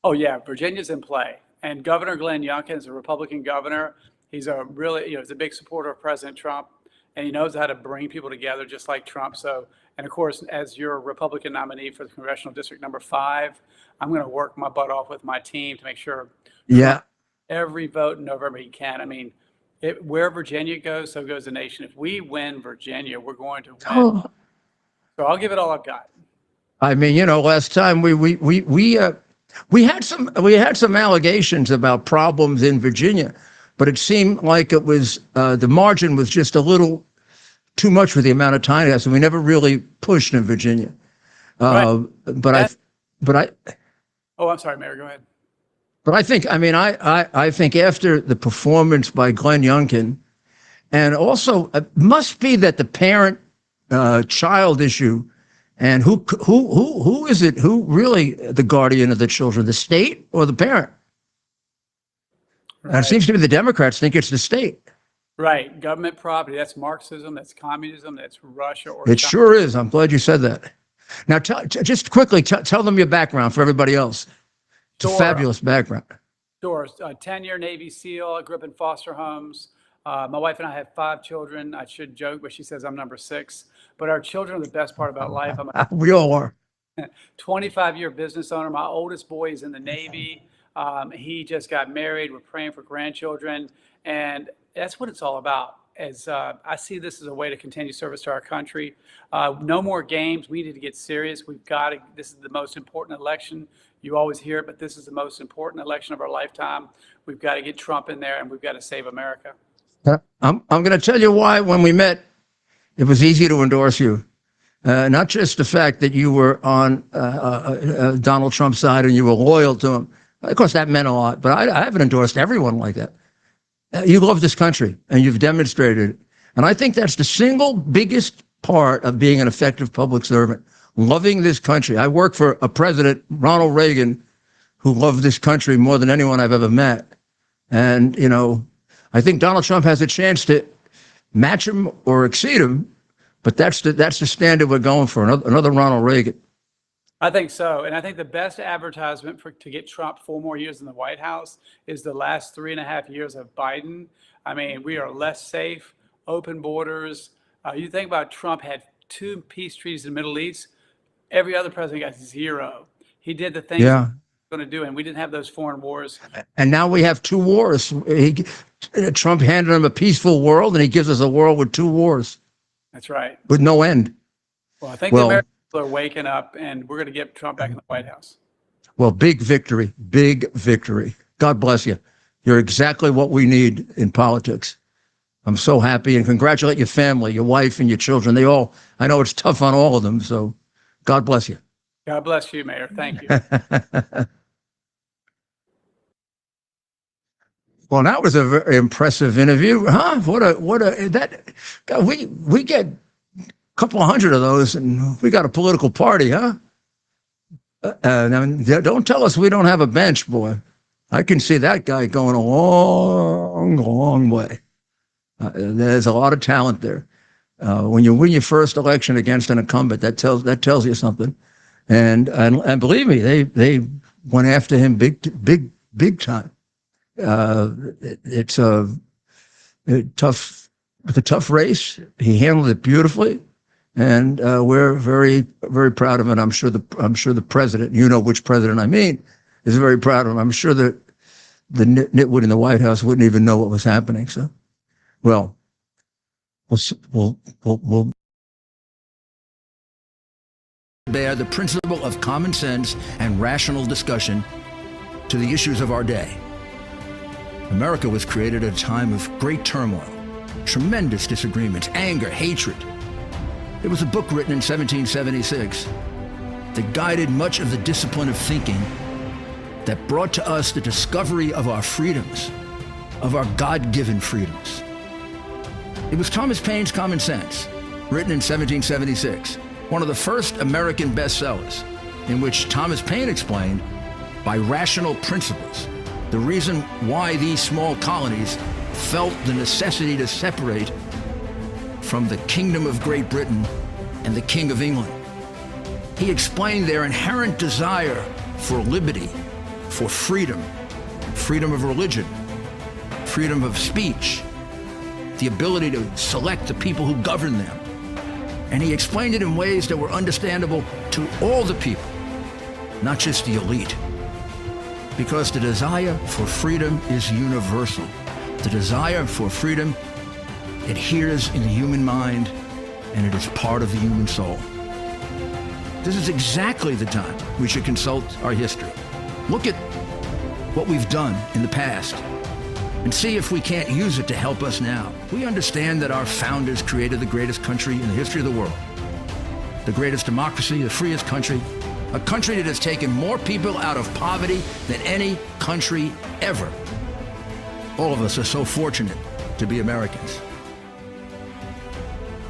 Oh, yeah. Virginia's in play. And Governor Glenn Youngkin is a Republican governor. He's he's a big supporter of President Trump, and he knows how to bring people together just like Trump. So, and of course, as your Republican nominee for the Congressional District number 5, I'm going to work my butt off with my team to make sure every vote in November he can. I mean, where Virginia goes, so goes the nation. If we win Virginia, we're going to win. So I'll give it all I've got.
I mean, last time we had some allegations about problems in Virginia, but it seemed like it was the margin was just a little too much for the amount of time it has, and we never really pushed in Virginia.
Right. Oh, I'm sorry, Mayor. Go ahead.
But I think after the performance by Glenn Youngkin, and also it must be that the parent-child issue, and who is it? Who really the guardian of the children? The state or the parent? Right. And it seems to me the Democrats think it's the state.
Right, government property. That's Marxism. That's communism. That's Russia. Or
it
China.
Sure is. I'm glad you said that. Now, just quickly tell them your background for everybody else. It's a fabulous background.
Sure. 10-year Navy SEAL. I grew up in foster homes. My wife and I have 5 children. I should joke, but she says I'm number 6. But our children are the best part about life.
We all are.
25-year business owner. My oldest boy is in the Navy. He just got married. We're praying for grandchildren. And that's what it's all about. As I see this as a way to continue service to our country. No more games. We need to get serious. This is the most important election. You always hear it, but this is the most important election of our lifetime. We've got to get Trump in there, and we've got to save America.
I'm going to tell you why when we met It was easy to endorse you. Not just the fact that you were on Donald Trump's side and you were loyal to him. Of course, that meant a lot, but I haven't endorsed everyone like that. You love this country, and you've demonstrated it. And I think that's the single biggest part of being an effective public servant, loving this country. I worked for a president, Ronald Reagan, who loved this country more than anyone I've ever met. And, you know, I think Donald Trump has a chance to match him or exceed him, but that's the standard we're going for, another Ronald Reagan.
I think so. And I think the best advertisement to get Trump 4 more years in the White House is the last 3.5 years of Biden. I mean, we are less safe, open borders. You think about Trump had 2 peace treaties in the Middle East. Every other president got 0. He did the things he was going to do, and we didn't have those foreign wars.
And now we have 2 wars. Trump handed him a peaceful world, and he gives us a world with 2 wars.
That's right.
With no end.
Well, I think the American people are waking up, and we're going to get Trump back in the White House.
Well, big victory, big victory. God bless you. You're exactly what we need in politics. I'm so happy, and congratulate your family, your wife and your children. They all, I know it's tough on all of them, so God bless you.
God bless you, Mayor. Thank you.
Well, that was a very impressive interview, huh? God, we get a couple of hundred of those, and we got a political party, huh? Now, don't tell us we don't have a bench, boy. I can see that guy going a long, long way. There's a lot of talent there. When you win your first election against an incumbent, that tells you something. And believe me, they went after him big time. It's a tough race. He handled it beautifully, and we're very, very proud of it. I'm sure the president, you know which president I mean, is very proud of him. I'm sure that the nitwit in the White House wouldn't even know what was happening. So, we'll bear the principle of common sense and rational discussion to the issues of our day. America was created at a time of great turmoil, tremendous disagreements, anger, hatred. There was a book written in 1776 that guided much of the discipline of thinking that brought to us the discovery of our freedoms, of our God-given freedoms. It was Thomas Paine's Common Sense, written in 1776, one of the first American bestsellers, in which Thomas Paine explained, by rational principles, the reason why these small colonies felt the necessity to separate from the Kingdom of Great Britain and the King of England. He explained their inherent desire for liberty, for freedom, freedom of religion, freedom of speech, the ability to select the people who govern them. And he explained it in ways that were understandable to all the people, not just the elite. Because the desire for freedom is universal. The desire for freedom adheres in the human mind, and it is part of the human soul. This is exactly the time we should consult our history. Look at what we've done in the past and see if we can't use it to help us now. We understand that our founders created the greatest country in the history of the world, the greatest democracy, the freest country, a country that has taken more people out of poverty than any country ever. All of us are so fortunate to be Americans.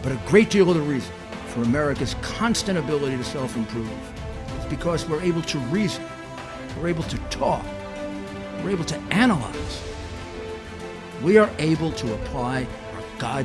But a great deal of the reason for America's constant ability to self-improve is because we're able to reason, we're able to talk, we're able to analyze. We are able to apply